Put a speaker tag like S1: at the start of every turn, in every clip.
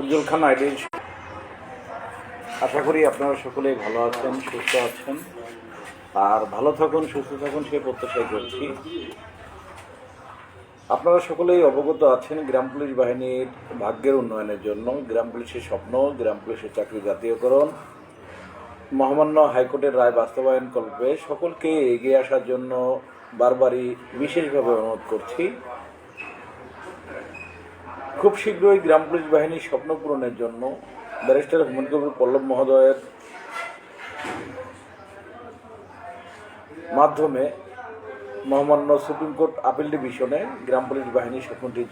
S1: উজ্জ্বল খান ID. আশা করি আপনারা সকলেই ভালো আছেন, সুস্থ আছেন, আর ভালো থাকুন, সুস্থ থাকুন সে প্রত্যাশাই করছি। আপনারা সকলেই অবগত আছেন গ্রাম পুলিশ বাহিনীর ভাগ্যের উন্নয়নের জন্য গ্রাম পুলিশের স্বপ্ন, গ্রাম পুলিশের চাকরি জাতীয়করণ, মহামান্য হাইকোর্টের রায় বাস্তবায়নকল্পে সকলকে এগিয়ে আসার জন্য বারবারই বিশেষভাবে অনুরোধ করছি। খুব শীঘ্রই গ্রাম পুলিশ বাহিনীর স্বপ্ন পূরণের জন্য ব্যারিস্টার হুমায়ুন কবির পল্লব মহোদয়ের মাধ্যমে মহামান্য সুপ্রিম কোর্ট আপিল ডিভিশনে গ্রাম পুলিশ বাহিনীর স্বপ্নটি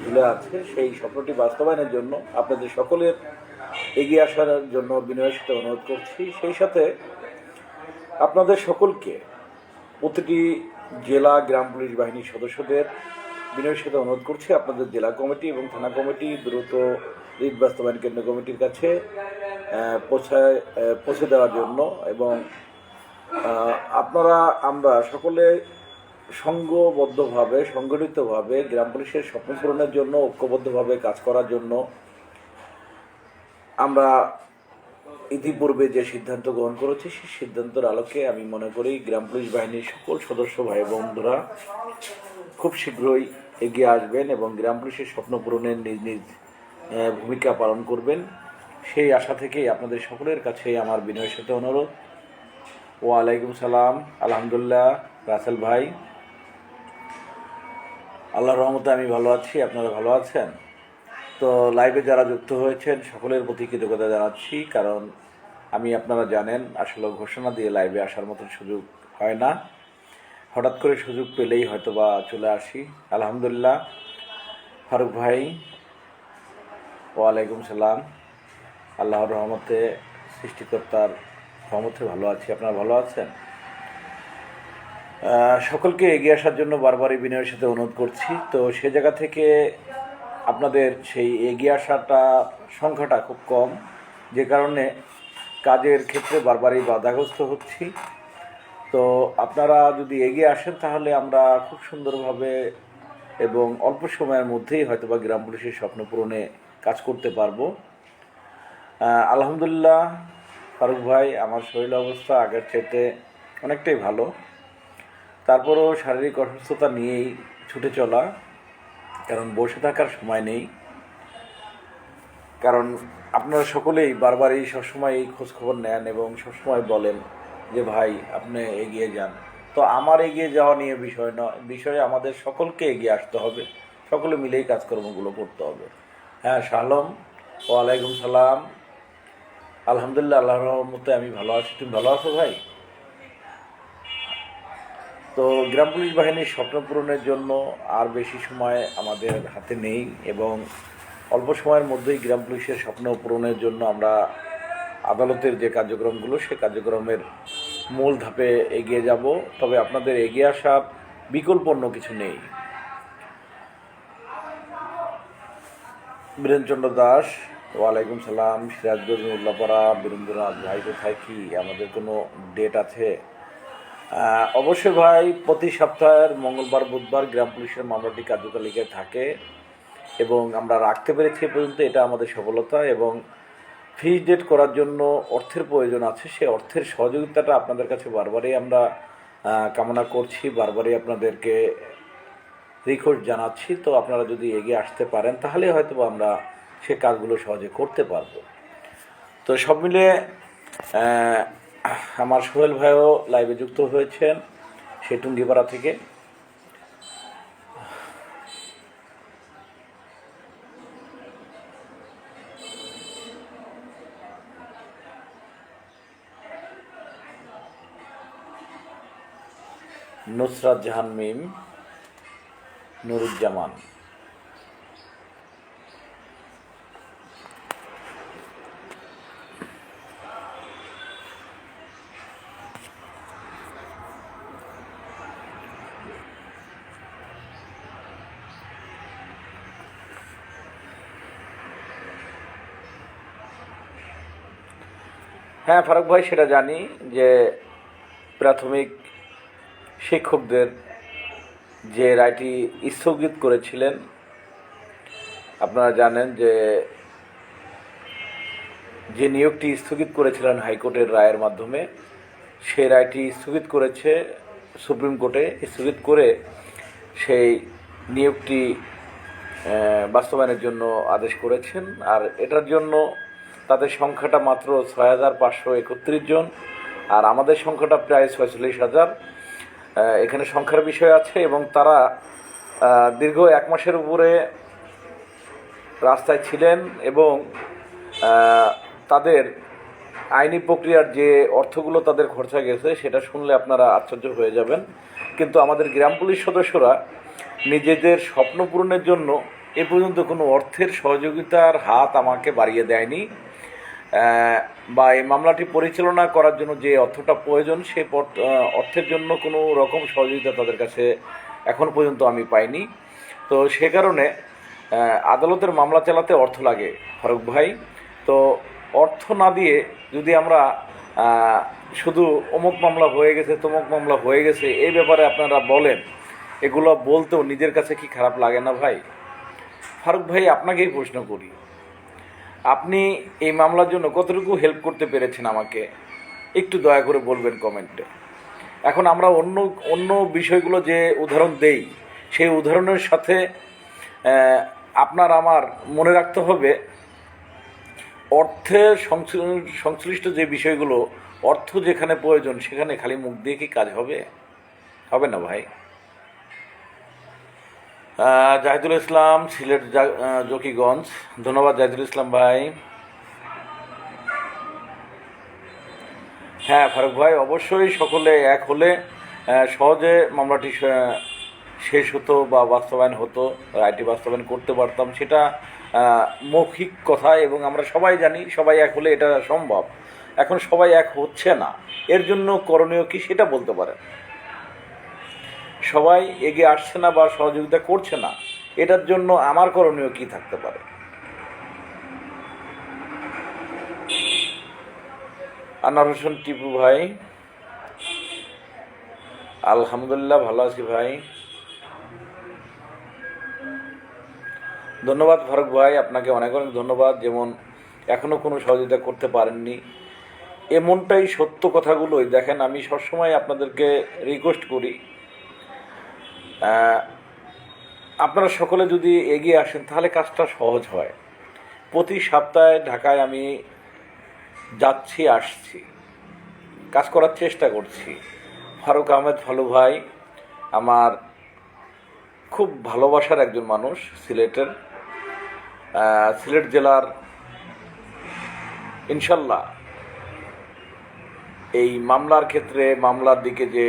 S1: ঝুলে আছে। সেই স্বপ্নটি বাস্তবায়নের জন্য আপনাদের সকলের এগিয়ে আসার জন্য বিনয়ের সাথে অনুরোধ করছি। সেই সাথে আপনাদের সকলকে প্রতিটি জেলা গ্রাম পুলিশ বাহিনীর সদস্যদের বিনয়ের সাথে অনুরোধ করছি আপনাদের জেলা কমিটি এবং থানা কমিটি দ্রুত রিট বাস্তবায়ন কেন্দ্র কমিটির কাছে পৌঁছে দেওয়ার জন্য, এবং আমরা সকলে সংগঠিতভাবে গ্রাম পুলিশের স্বপ্ন পূরণের জন্য ঐক্যবদ্ধভাবে কাজ করার জন্য আমরা ইতিপূর্বে যে সিদ্ধান্ত গ্রহণ করেছি সেই সিদ্ধান্তের আলোকে আমি মনে করি গ্রাম পুলিশ বাহিনীর সকল সদস্য ভাই বন্ধুরা খুব শীঘ্রই এগিয়ে আসবেন এবং গ্রাম পুলিশের স্বপ্ন পূরণের নিজ নিজ ভূমিকা পালন করবেন। সেই আশা থেকেই আপনাদের সকলের কাছে আমার বিনয়ের সাথে অনুরোধ। ওয়ালাইকুম সালাম। আলহামদুলিল্লাহ রাসেল ভাই, আল্লাহর রহমতে আমি ভালো আছি, আপনারা ভালো আছেন? তো লাইভে যারা যুক্ত হয়েছেন সকলের প্রতি কৃতজ্ঞতা জানাচ্ছি, কারণ আপনারা জানেন আসলে ঘোষণা দিয়ে লাইভে আসার মতন সুযোগ হয় না, হঠাৎ করে সুযোগ পেলেই হয়তো বা চলে আসি। আলহামদুলিল্লাহ ফারুক ভাই, ওয়ালাইকুম সালাম। আল্লাহর রহমতে, সৃষ্টিকর্তার রহমতে ভালো আছি, আপনারা ভালো আছেন? সকলকে এগিয়ে আসার জন্য বারবারই বিনয়ের সাথে অনুরোধ করছি। তো সে জায়গা থেকে আপনাদের সেই এগিয়ে আসাটা সংখ্যাটা খুব কম, যে কারণে কাজের ক্ষেত্রে বারবারই বাধাগ্রস্ত হচ্ছি। তো আপনারা যদি এগিয়ে আসেন তাহলে আমরা খুব সুন্দরভাবে এবং অল্প সময়ের মধ্যেই হয়তোবা গ্রাম পুলিশের স্বপ্ন পূরণে কাজ করতে পারবো। আলহামদুলিল্লাহ ফারুক ভাই, আমার শরীর অবস্থা আগের চাইতে অনেকটাই ভালো, তারপরও শারীরিক অসুস্থতা নিয়েই ছুটে চলা, কারণ বসে থাকার সময় নেই। কারণ আপনারা সকলেই বারবারই সবসময় এই খোঁজখবর নেন এবং সবসময় বলেন যে ভাই আপনি এগিয়ে যান। তো আমার এগিয়ে যাওয়া নিয়ে বিষয়ে আমাদের সকলকে এগিয়ে আসতে হবে, সকলে মিলেই কাজকর্মগুলো করতে হবে। হ্যাঁ শালম, ওয়ালাইকুম সালাম। আলহামদুলিল্লাহ আল্লাহর রহমতে আমি ভালো আছি, তুমি ভালো আছো ভাই? তো গ্রাম পুলিশ বাহিনীর স্বপ্ন পূরণের জন্য আর বেশি সময় আমাদের হাতে নেই এবং অল্প সময়ের মধ্যেই গ্রাম পুলিশের স্বপ্ন পূরণের জন্য আমরা আদালতের যে কার্যক্রমগুলো সে কার্যক্রমের মূল ধাপে এগিয়ে যাব। তবে আপনাদের এগিয়ে আসার বিকল্প অন্য কিছু নেই। বীরেন্দ্রচন্দ্র দাস, ওয়ালাইকুম সালাম। সিরাজগঞ্জ উল্লাপাড়া, বীরেন্দ্রনাথ ভাই কোথায়, কি আমাদের কোনো ডেট আছে? অবশ্যই ভাই, প্রতি সপ্তাহের মঙ্গলবার বুধবার গ্রাম পুলিশের মামলাটি কার্যতালিকায় থাকে এবং আমরা রাখতে পেরেছি পর্যন্ত, এটা আমাদের সফলতা। এবং ফিস ডেট করার জন্য অর্থের প্রয়োজন আছে, সে অর্থের সহযোগিতাটা আপনাদের কাছে বারবারই আমরা কামনা করছি, বারবারই আপনাদেরকে রিকোয়েস্ট জানাচ্ছি। তো আপনারা যদি এগিয়ে আসতে পারেন তাহলে হয়তো আমরা সে কাজগুলো সহজে করতে পারবো। তো সব মিলে আমার সোহেল ভাইও লাইভে যুক্ত হয়েছেন সেই টুঙ্গিপাড়া থেকে। নুসরাত জাহান মিম, নুরুজ্জামান। হ্যাঁ ফারুক ভাই, সেটা জানি যে প্রাথমিক শিক্ষকদের যে রায়টি স্থগিত করেছিলেন, আপনারা জানেন যে যে নিয়োগটি স্থগিত করেছিলেন হাইকোর্টের রায়ের মাধ্যমে, সেই রায়টি স্থগিত করেছে সুপ্রিম কোর্টে। স্থগিত করে সেই নিয়োগটি বাস্তবায়নের জন্য আদেশ করেছেন। আর এটার জন্য তাদের সংখ্যাটা মাত্র 6,531 জন, আর আমাদের সংখ্যাটা প্রায় 46,000। এখানে সংখ্যার বিষয় আছে, এবং তারা দীর্ঘ 1 মাসের উপরে রাস্তায় ছিলেন, এবং তাদের আইনি প্রক্রিয়ার যে অর্থগুলো তাদের খরচা গেছে সেটা শুনলে আপনারা আশ্চর্য হয়ে যাবেন। কিন্তু আমাদের গ্রাম পুলিশ সদস্যরা নিজেদের স্বপ্ন পূরণের জন্য এ পর্যন্ত কোনো অর্থের সহযোগিতার হাত আমাকে বাড়িয়ে দেয়নি, বা এই মামলাটি পরিচালনা করার জন্য যে অর্থটা প্রয়োজন সে অর্থের জন্য কোনো রকম সহযোগিতা তাদের কাছে এখন পর্যন্ত আমি পাইনি। তো সে কারণে আদালতের মামলা চালাতে অর্থ লাগে ফারুক ভাই। তো অর্থ না দিয়ে যদি আমরা শুধু অমুক মামলা হয়ে গেছে তমুক মামলা হয়ে গেছে এই ব্যাপারে আপনারা বলেন, এগুলো বলতেও নিজের কাছে কি খারাপ লাগে না ভাই? ফারুক ভাই, আপনাকেই প্রশ্ন করি, আপনি এই মামলার জন্য কতটুকু হেল্প করতে পেরেছেন আমাকে একটু দয়া করে বলবেন কমেন্টে। এখন আমরা অন্য অন্য বিষয়গুলো যে উদাহরণ দেই, সেই উদাহরণের সাথে আপনার আমার মনে রাখতে হবে অর্থের সংশ্লিষ্ট যে বিষয়গুলো, অর্থ যেখানে প্রয়োজন সেখানে খালি মুখ দিয়ে কি কাজ হবে? হবে না ভাই। জাহিদুল ইসলাম, সিলেট জকিগঞ্জ, ধন্যবাদ জাহিদুল ইসলাম ভাই। হ্যাঁ ফারুক ভাই, অবশ্যই সকলে এক হলে সহজে মামলাটি শেষ হতো বা বাস্তবায়ন হতো, রায়টি বাস্তবায়ন করতে পারতাম। সেটা মৌখিক কথা, এবং আমরা সবাই জানি সবাই এক হলে এটা সম্ভব। এখন সবাই এক হচ্ছে না, এর জন্য করণীয় কি সেটা বলতে পারেন। সবাই এগিয়ে আসছে না বা সহযোগিতা করছে না, এটার জন্য আমার করণীয় কি থাকতে পারে? আনোয়ার হোসেন টিপু ভাই, আলহামদুলিল্লাহ ভালো আছি ভাই। ধন্যবাদ ফারুক ভাই, আপনাকে অনেক অনেক ধন্যবাদ। যেমন এখনও কোনো সহযোগিতা করতে পারেননি, এমনটাই সত্য কথাগুলোই দেখেন। আমি সবসময় আপনাদেরকে রিকোয়েস্ট করি, আপনারা সকলে যদি এগিয়ে আসেন তাহলে কাজটা সহজ হয়। প্রতি সপ্তাহে ঢাকায় আমি যাচ্ছি, আসছি, কাজ করার চেষ্টা করছি। ফারুক আহমেদ ফালু ভাই আমার খুব ভালোবাসার একজন মানুষ, সিলেটের, সিলেট জেলার। ইনশাল্লাহ এই মামলার ক্ষেত্রে মামলার দিকে যে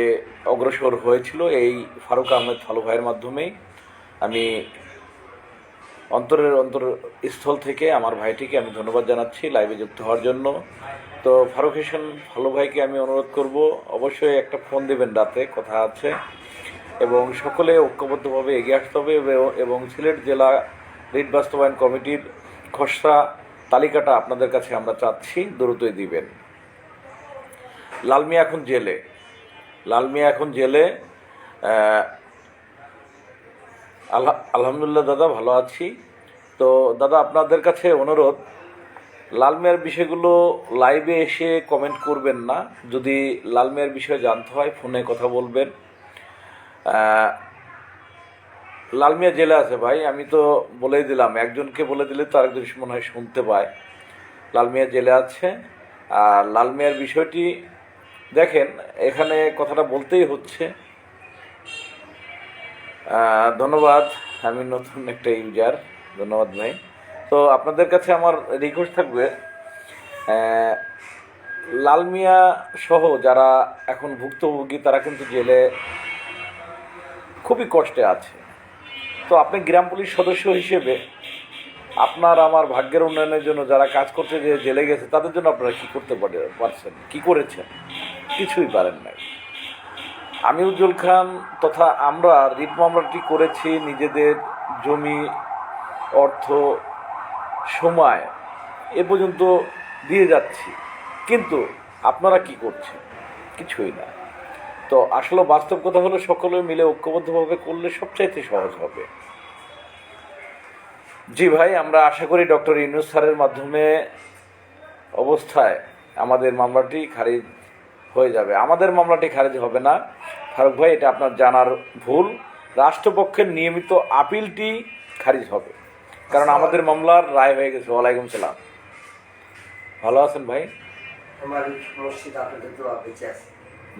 S1: অগ্রসর হয়েছিল এই ফারুক আহমেদ ফালু ভাইয়ের মাধ্যমেই। আমি অন্তরস্থল থেকে আমার ভাইটিকে আমি ধন্যবাদ জানাচ্ছি লাইভে যুক্ত হওয়ার জন্য। তো ফারুক হোসেন ফালু ভাইকে আমি অনুরোধ করব, অবশ্যই একটা ফোন দেবেন, রাতে কথা আছে, এবং সকলে ঐক্যবদ্ধভাবে এগিয়ে আসতে হবে। এবং সিলেট জেলা রিট বাস্তবায়ন কমিটির খসড়া তালিকাটা আপনাদের কাছে আমরা চাচ্ছি, দ্রুতই দিবেন। লালমিয়া এখন জেলে। আলহামদুলিল্লাহ দাদা, ভালো আছি। তো দাদা, আপনাদের কাছে অনুরোধ, লালমিয়ার বিষয়গুলো লাইভে এসে কমেন্ট করবেন না। যদি লালমিয়ার বিষয়ে জানতে হয় ফোনে কথা বলবেন। লালমিয়া জেলে আছে ভাই, আমি তো বলেই দিলাম, একজনকে বলে দিলে তো আরেকজন মনে হয় শুনতে পায়। লালমিয়া জেলে আছে। আর লালমিয়ার বিষয়টি দেখেন, এখানে কথাটা বলতেই হচ্ছে। ধন্যবাদ, আমি নতুন একটা ইউজার, ধন্যবাদ ভাই। তো আপনাদের কাছে আমার রিকোয়েস্ট থাকবে, লালমিয়া সহ যারা এখন ভুক্তভোগী তারা কিন্তু জেলে খুবই কষ্টে আছে। তো আপনি গ্রাম পুলিশ সদস্য হিসেবে আপনার আমার ভাগ্যের উন্নয়নের জন্য যারা কাজ করতে যে জেলে গেছে তাদের জন্য আপনারা কী করতে পারছেন, কী করেছেন? কিছুই পারেন নাই। আমি উজ্জ্বল খান তথা আমরা রিট মামলাটি করেছি, নিজেদের জমি, অর্থ, সময় এ পর্যন্ত দিয়ে যাচ্ছি, কিন্তু আপনারা কি করছেন? কিছুই না। তো আসলে বাস্তব কথা হলো, সকলে মিলে ঐক্যবদ্ধভাবে করলে সবচাইতে সহজ হবে। জি ভাই, আমরা আশা করি ডক্টর ইউনূস স্যারের মাধ্যমে অবস্থায় আমাদের মামলাটি খারিজ হয়ে যাবে। আমাদের মামলাটি খারিজ হবে না ফারুক ভাই, এটা আপনার জানার ভুল। রাষ্ট্রপক্ষের নিয়মিত আপিলটি খারিজ হবে, কারণ আমাদের মামলার রায় হয়ে গেছে। ওয়ালাইকুম সালাম, ভালো আছেন ভাই?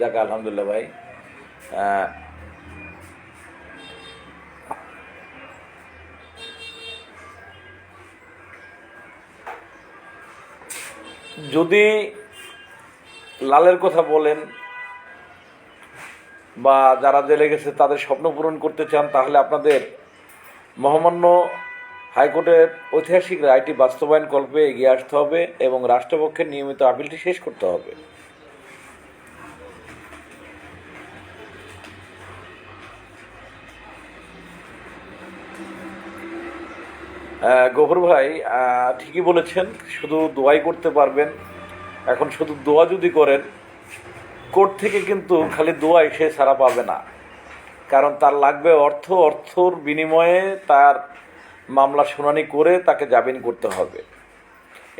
S1: যাক আলহামদুলিল্লাহ ভাই। যদি লালের কথা বলেন বা যারা জেলে গেছে তাদের স্বপ্ন পূরণ করতে চান, তাহলে আপনাদের মহামান্য হাইকোর্টের ঐতিহাসিক রায়টি বাস্তবায়ন কল্পে এগিয়ে আসতে হবে এবং রাষ্ট্রপক্ষের নিয়মিত আপিলটি শেষ করতে হবে। গফর ভাই ঠিকই বলেছেন, শুধু দোয়াই করতে পারবেন। এখন শুধু দোয়া যদি করেন, কোর্ট থেকে কিন্তু খালি দোয়াই সে ছাড়া পাবে না, কারণ তার লাগবে অর্থ। অর্থর বিনিময়ে তার মামলা শুনানি করে তাকে জামিন করতে হবে।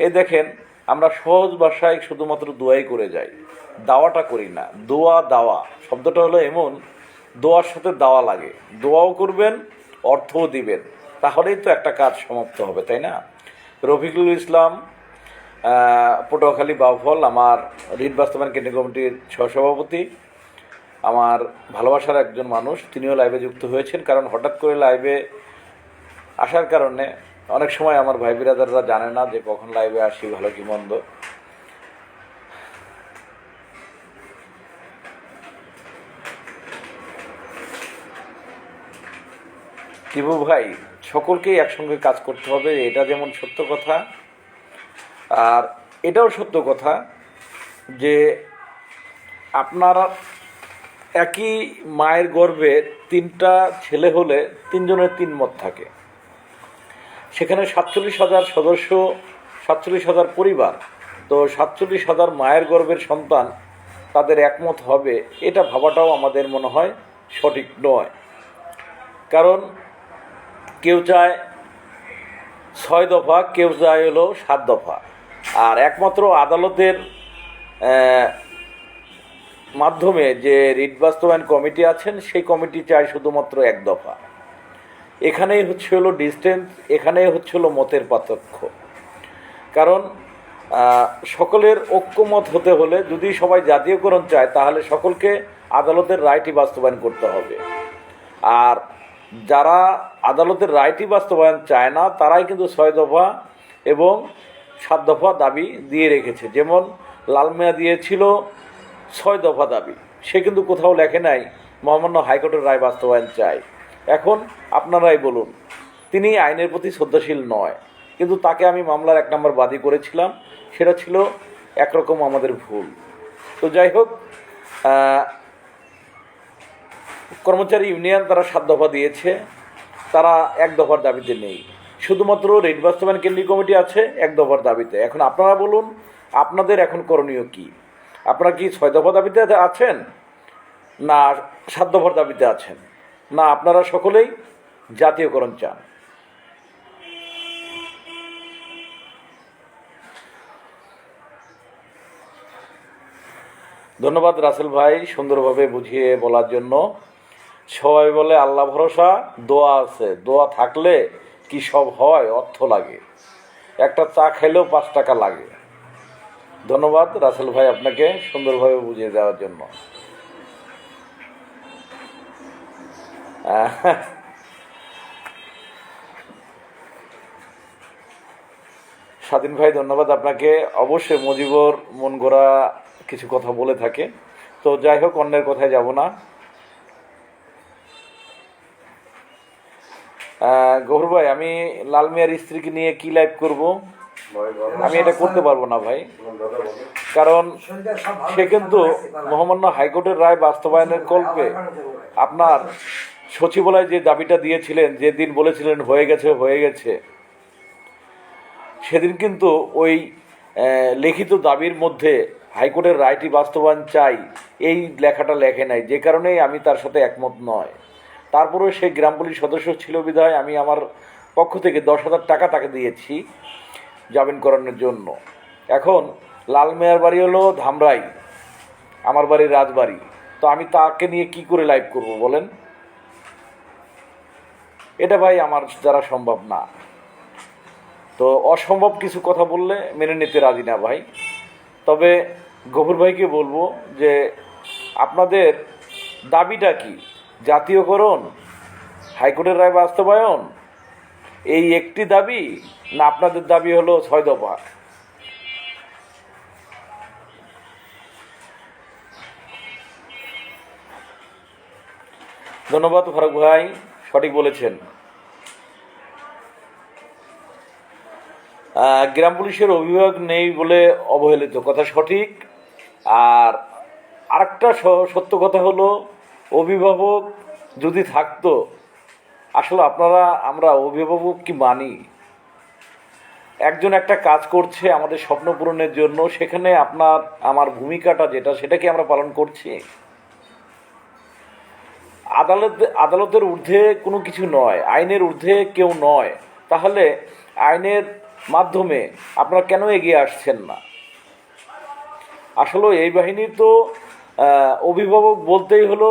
S1: এই দেখেন, আমরা সহজ ভাষায় শুধুমাত্র দোয়াই করে যাই, দাওয়াটা করি না। দোয়া দাওয়া শব্দটা হলো এমন, দোয়ার সাথে দাওয়া লাগে। দোয়াও করবেন, অর্থও দিবেন, তাহলেই তো একটা কাজ সমাপ্ত হবে, তাই না? রফিকুল ইসলাম, পটুয়াখালী বাউফল, আমার রিট বাস্তবায়ন কেন্দ্রীয় কমিটির সহসভাপতি, আমার ভালোবাসার একজন মানুষ। তিনিও লাইভে যুক্ত হয়েছেন, কারণ হঠাৎ করে লাইভে আসার কারণে অনেক সময় আমার ভাই বিরাদাররা জানে না যে কখন লাইভে আসি, ভালো কি মন্দ। টিপু ভাই, সকলকেই একসঙ্গে কাজ করতে হবে, এটা যেমন সত্য কথা, আর এটাও সত্য কথা যে আপনারা একই মায়ের গর্ভে তিনটা ছেলে হলে তিনজনের তিন মত থাকে। সেখানে 47,000 সদস্য, 47,000 পরিবার, তো 47,000 মায়ের গর্ভের সন্তান তাদের একমত হবে, এটা ভাবাটাও আমাদের মনে হয় সঠিক নয়। কারণ কেউ চায় 6 দফা, কেউ চায় হলো 7 দফা, আর একমাত্র আদালতের মাধ্যমে যে রিট বাস্তবায়ন কমিটি আছেন সেই কমিটি চায় শুধুমাত্র 1 দফা। এখানেই হচ্ছে হলো ডিস্টেন্স, এখানেই হচ্ছে হলো মতের পার্থক্য। কারণ সকলের ঐক্যমত হতে হলে, যদি সবাই জাতীয়করণ চায়, তাহলে সকলকে আদালতের রায়টি বাস্তবায়ন করতে হবে। আর যারা আদালতের রায়টি বাস্তবায়ন চায় না, তারাই কিন্তু 6 দফা এবং 7 দফা দাবি দিয়ে রেখেছে। যেমন লাল মিয়া দিয়েছিল 6 দফা দাবি, সে কিন্তু কোথাও লেখে নাই মহামান্য হাইকোর্টের রায় বাস্তবায়ন চায়। এখন আপনারাই বলুন, তিনি আইনের প্রতি শ্রদ্ধাশীল নয়, কিন্তু তাকে আমি মামলার 1 নম্বর বাদী করেছিলাম, সেটা ছিল একরকম আমাদের ভুল। তো যাই হোক, কর্মচারী ইউনিয়ন তারা 7 দফা দিয়েছে, তারা 1 দফার দাবিতে নেই। শুধুমাত্র রিট বাস্তবায়ন কেন্দ্রীয় কমিটি আছে 1 দফার দাবিতে। এখন আপনারা বলুন, আপনাদের এখন করণীয় কি? আপনারা কি 6 দফা দাবিতে আছেন, না 7 দফার দাবিতে আছেন, না আপনারা সকলেই জাতীয়করণ চান? ধন্যবাদ রাসেল ভাই, সুন্দরভাবে বুঝিয়ে বলার জন্য। সবাই বলে আল্লাহ ভরসা, দোয়া আছে, দোয়া থাকলে কি সব হয়? অর্থ লাগে, একটা চা খেলেও 5 টাকা লাগে। ধন্যবাদ রাসেল ভাই আপনাকে সুন্দরভাবে বুঝিয়ে দেওয়ার জন্য। স্বাধীন ভাই, ধন্যবাদ আপনাকে। অবশ্যই মুজিবর মন গড়া কিছু কথা বলে থাকে, তো যাই হোক, অন্যের কথায় যাব না। গৌর ভাই, আমি লাল মিয়ার স্ত্রীকে নিয়ে কি লাইভ করব? আমি এটা করতে পারবো না ভাই, কারণ সে কিন্তু মহামান্য হাইকোর্টের রায় বাস্তবায়নের কল্পে আপনার সচিবালয় যে দাবিটা দিয়েছিলেন, যেদিন বলেছিলেন হয়ে গেছে হয়ে গেছে, সেদিন কিন্তু ওই লিখিত দাবির মধ্যে হাইকোর্টের রায়টি বাস্তবায়ন চাই এই লেখাটা লেখে নাই, যে কারণেই আমি তার সাথে একমত নয়। তারপরেও সে গ্রাম পুলিশ সদস্য ছিল বিধায় আমি আমার পক্ষ থেকে 10,000 টাকা তাকে দিয়েছি জামিন করানোর জন্য। এখন লাল মিয়ার বাড়ি হলো ধামরাই, আমার বাড়ি রাজবাড়ি, তো আমি তাকে নিয়ে কি করে লাইভ করব বলেন? এটা ভাই আমার দ্বারা সম্ভব না। তো অসম্ভব কিছু কথা বললে মেনে নিতে রাজি না ভাই। তবে গফুর ভাইকে বলবো যে আপনাদের দাবিটা কি? জাতীয়করণ, হাইকোর্টের রায় বাস্তবায়ন, এই একটি দাবি, না আপনাদের দাবি হলো 6 দফা? ধন্যবাদ ফারুক ভাই, সঠিক বলেছেন। গ্রাম পুলিশের অভিভাবক নেই বলে অবহেলিত, কথা সঠিক। আর আরেকটা সত্য কথা হলো, অভিভাবক যদি থাকতো, আসলে আমরা অভিভাবক কি মানি? একজন একটা কাজ করছে আমাদের স্বপ্ন পূরণের জন্য, সেখানে আমার ভূমিকাটা যেটা, সেটা কি আমরা পালন করছি? আদালতের ঊর্ধ্বে কোনো কিছু নয়, আইনের ঊর্ধ্বে কেউ নয়। তাহলে আইনের মাধ্যমে আপনারা কেন এগিয়ে আসছেন না? আসলে এই বাহিনী তো অভিভাবক বলতেই হলো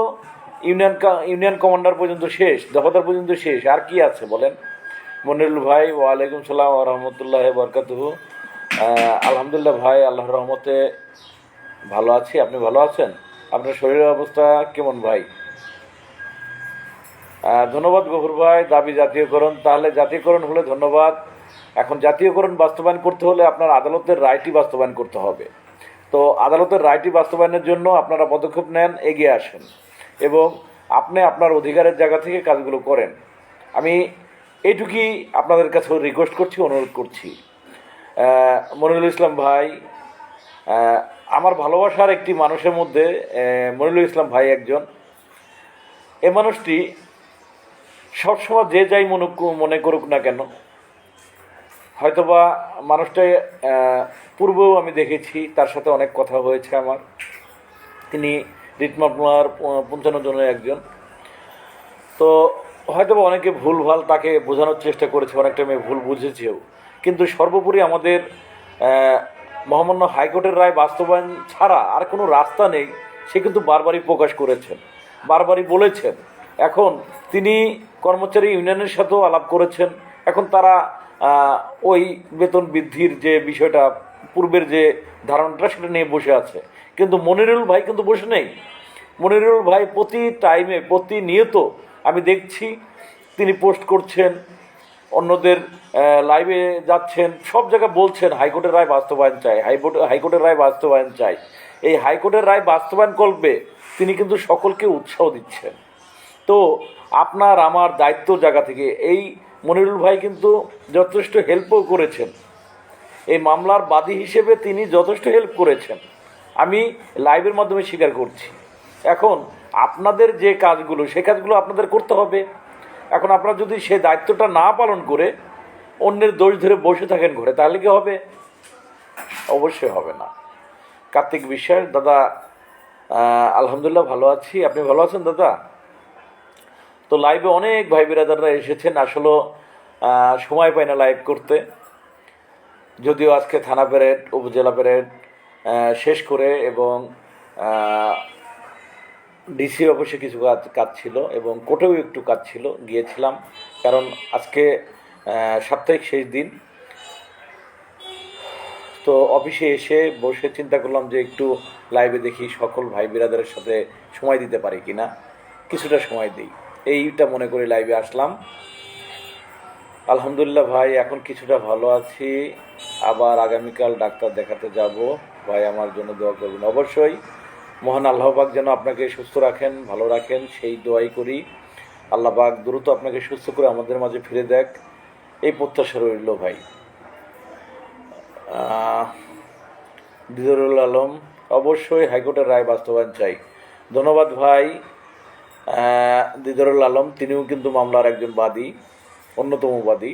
S1: ইউনিয়ন কমান্ডার পর্যন্ত শেষ, দফাদার পর্যন্ত শেষ, আর কি আছে বলেন? মনিরুল ভাই, ওয়ালাইকুম সালাম ওয়া রাহমাতুল্লাহি ওয়া বারাকাতুহু। আলহামদুলিল্লাহ ভাই, আল্লাহর রহমতে ভালো আছি। আপনি ভালো আছেন? আপনার শরীরের অবস্থা কেমন ভাই? ধন্যবাদ গফুর ভাই। দাবি জাতীয়করণ, তাহলে জাতীয়করণ হলে ধন্যবাদ। এখন জাতীয়করণ বাস্তবায়ন করতে হলে আপনার আদালতের রায়টি বাস্তবায়ন করতে হবে। তো আদালতের রায়টি বাস্তবায়নের জন্য আপনারা পদক্ষেপ নেন, এগিয়ে আসেন এবং আপনি আপনার অধিকারের জায়গা থেকে কাজগুলো করেন। আমি এইটুকুই আপনাদের কাছে রিকোয়েস্ট করছি, অনুরোধ করছি। মনিরুল ইসলাম ভাই, আমার ভালোবাসার একটি মানুষের মধ্যে মনিরুল ইসলাম ভাই একজন। এ মানুষটি সবসময় যে যাই মনে করুক না কেন, হয়তোবা মানুষটা পূর্বেও আমি দেখেছি, তার সাথে অনেক কথা হয়েছে আমার। তিনি রিট মামলার 55 জনের একজন। তো হয়তোবা অনেকে ভুলভাল তাকে বোঝানোর চেষ্টা করেছে, অনেকটা মেয়ে ভুল বুঝেছেও। কিন্তু সর্বোপরি আমাদের মহামান্য হাইকোর্টের রায় বাস্তবায়ন ছাড়া আর কোনো রাস্তা নেই, সে কিন্তু বারবারই প্রকাশ করেছেন, বারবারই বলেছেন। এখন তিনি কর্মচারী ইউনিয়নের সাথেও আলাপ করেছেন। এখন তারা ওই বেতন বৃদ্ধির যে বিষয়টা, পূর্বের যে ধারণাটা, সেটা নিয়ে বসে আছে। কিন্তু মনিরুল ভাই কিন্তু বসে নেই। মনিরুল ভাই প্রতি টাইমে, প্রতিনিয়ত আমি দেখছি তিনি পোস্ট করছেন, অন্যদের লাইভে যাচ্ছেন, সব জায়গায় বলছেন হাইকোর্টের রায় বাস্তবায়ন চাই, হাইকোর্টের রায় বাস্তবায়ন চাই। এই হাইকোর্টের রায় বাস্তবায়ন করবে তিনি কিন্তু সকলকে উৎসাহ দিচ্ছেন। তো আপনার আমার দায়িত্ব জায়গা থেকে এই মনিরুল ভাই কিন্তু যথেষ্ট হেল্পও করেছেন। এই মামলার বাদী হিসেবে তিনি যথেষ্ট হেল্প করেছেন, আমি লাইভের মাধ্যমে স্বীকার করছি। এখন আপনাদের যে কাজগুলো, সে কাজগুলো আপনাদের করতে হবে। এখন আপনারা যদি সে দায়িত্বটা না পালন করে অন্যের দোষ ধরে বসে থাকেন ঘরে, তাহলে কি হবে? অবশ্যই হবে না। কার্তিক বিশ্বাস দাদা, আলহামদুলিল্লাহ ভালো আছি। আপনি ভালো আছেন দাদা? তো লাইভে অনেক ভাই বিরাদাররা এসেছেন, আসলে সময় পায় না লাইভ করতে। যদিও আজকে থানা প্যারেড, উপজেলা প্যারেড শেষ করে এবং ডিসি অফিসে কিছু কাজ ছিল এবং কোর্টেও একটু কাজ ছিল, গিয়েছিলাম। কারণ আজকে সাপ্তাহিক শেষ দিন। তো অফিসে এসে বসে চিন্তা করলাম যে একটু লাইভে দেখি সকল ভাই বিরাদারের সাথে সময় দিতে পারি কি না, কিছুটা সময় দিই, এইটা মনে করে লাইভে আসলাম। আলহামদুলিল্লাহ ভাই, এখন কিছুটা ভালো আছি। আবার আগামীকাল ডাক্তার দেখাতে যাব। ভাই আমার জন্য দোয়া করবেন অবশ্যই। মহান আল্লাহ পাক যেন আপনাকে সুস্থ রাখেন, ভালো রাখেন, সেই দোয়াই করি। আল্লাহ পাক দ্রুত আপনাকে সুস্থ করে আমাদের মাঝে ফিরে দেখ, এই প্রত্যাশা রইল ভাই। দিদারুল আলম, অবশ্যই হাইকোর্টের রায় বাস্তবায়ন চাই। ধন্যবাদ ভাই দিদারুল আলম, তিনিও কিন্তু মামলার একজন বাদী, অন্যতম বাদী।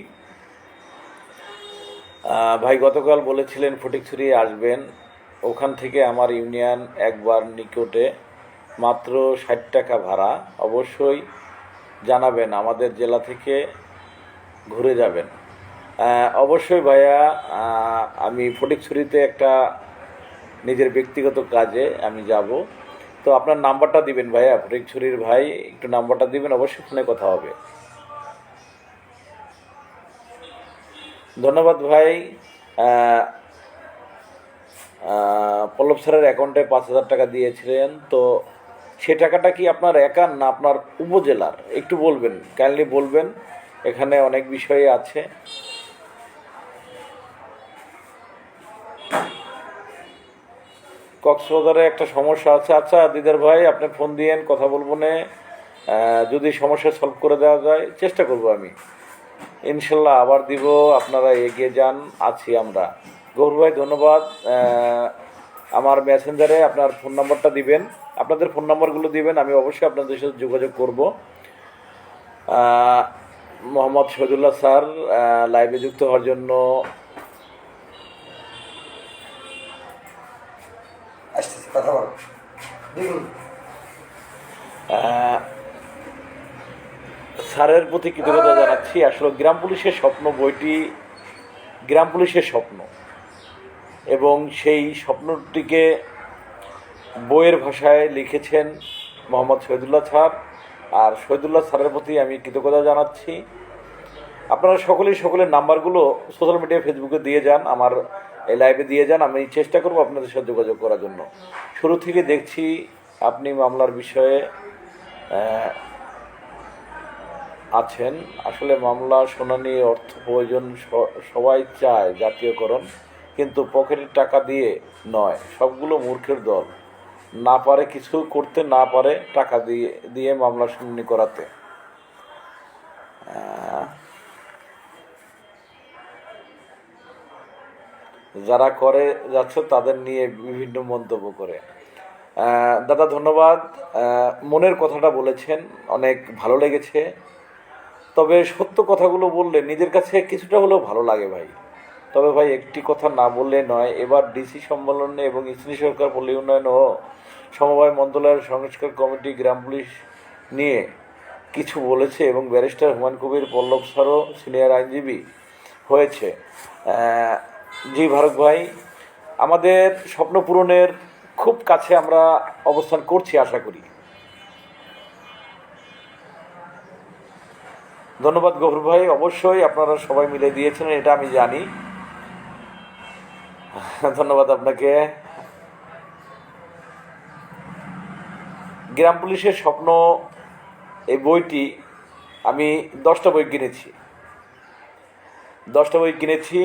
S1: ভাই গতকাল বলেছিলেন ফটিকছড়ি আসবেন, ওখান থেকে আমার ইউনিয়ন একবার নিকটে, মাত্র 60 টাকা ভাড়া। অবশ্যই জানাবেন, আমাদের জেলা থেকে ঘুরে যাবেন। অবশ্যই ভাইয়া, আমি ফটিকছড়িতে একটা নিজের ব্যক্তিগত কাজে আমি যাব। তো আপনার নাম্বারটা দিবেন ভাইয়া, ফটিকছড়ির ভাই, একটু নাম্বারটা দিবেন, অবশ্যই ফোনে কথা হবে। ধন্যবাদ ভাই। আহ, পল্লব স্যারের অ্যাকাউন্টে 5,000 টাকা দিয়েছিলেন, তো সে টাকাটা কি আপনার একার না আপনার উপজেলার? একটু বলবেন, কাইন্ডলি বলবেন, এখানে অনেক বিষয় আছে। কক্সবাজারে একটা সমস্যা আছে। আচ্ছা দিদার ভাই, আপনি ফোন দিয়েন, কথা বলবো নে। যদি সমস্যা সলভ করে দেওয়া যায় চেষ্টা করব আমি, ইনশাল্লাহ আবার দিব। আপনারা এগিয়ে যান, আছি আমরা। গৌর ভাই ধন্যবাদ। আমার মেসেঞ্জারে আপনার ফোন নাম্বারটা দিবেন, আপনাদের ফোন নাম্বারগুলো দিবেন, আমি অবশ্যই আপনাদের সাথে যোগাযোগ করব। মোহাম্মদ শহীদুল্লাহ স্যার লাইভে যুক্ত হওয়ার জন্য স্যারের প্রতি কৃতজ্ঞতা জানাচ্ছি। আসলে গ্রাম পুলিশের স্বপ্ন বইটি গ্রাম পুলিশের স্বপ্ন, এবং সেই স্বপ্নটিকে বইয়ের ভাষায় লিখেছেন মোহাম্মদ শহীদুল্লাহ স্যার। আর শহীদুল্লাহ স্যারের প্রতি আমি কৃতজ্ঞতা জানাচ্ছি। আপনারা সকলের নাম্বারগুলো সোশ্যাল মিডিয়া, ফেসবুকে দিয়ে যান, আমার এই লাইভে দিয়ে যান, আমি চেষ্টা করব আপনাদের সাথে যোগাযোগ করার জন্য। শুরু থেকে দেখছি আপনি মামলার বিষয়ে আছেন। আসলে মামলা শুনানি অর্থ প্রয়োজন, সবাই চায় জাতীয়করণ, কিন্তু পকেটের টাকা দিয়ে নয়। সবগুলো মূর্খের দল, না পারে কিছু করতে, না পারে টাকা দিয়ে দিয়ে মামলা শুনানি করাতে। যারা করে যাচ্ছে তাদের নিয়ে বিভিন্ন মন্তব্য করে। দাদা ধন্যবাদ, মনের কথাটা বলেছেন, অনেক ভালো লেগেছে। তবে সত্য কথাগুলো বললে নিজের কাছে কিছুটা হলেও ভালো লাগে ভাই। তবে ভাই একটি কথা না বললে নয়, এবার ডিসি সম্মেলনে এবং স্থানীয় সরকার, পল্লী উন্নয়ন ও সমবায় মন্ত্রণালয়ের সংস্কার কমিটি গ্রাম পুলিশ নিয়ে কিছু বলেছে, এবং ব্যারিস্টার হুমায়ুন কবির পল্লব স্যারও সিনিয়র আইনজীবী হয়েছে। জি ভারত ভাই, আমাদের স্বপ্ন পূরণের খুব কাছে আমরা অবস্থান করছি আশা করি। ধন্যবাদ গফুর ভাই, অবশ্যই আপনারা সবাই মিলে দিয়েছেন, এটা আমি জানি। ধন্যবাদ আপনাকে। গ্রাম পুলিশের স্বপ্ন এই বইটি আমি 10টা বই কিনেছি, 10টা বই কিনেছি।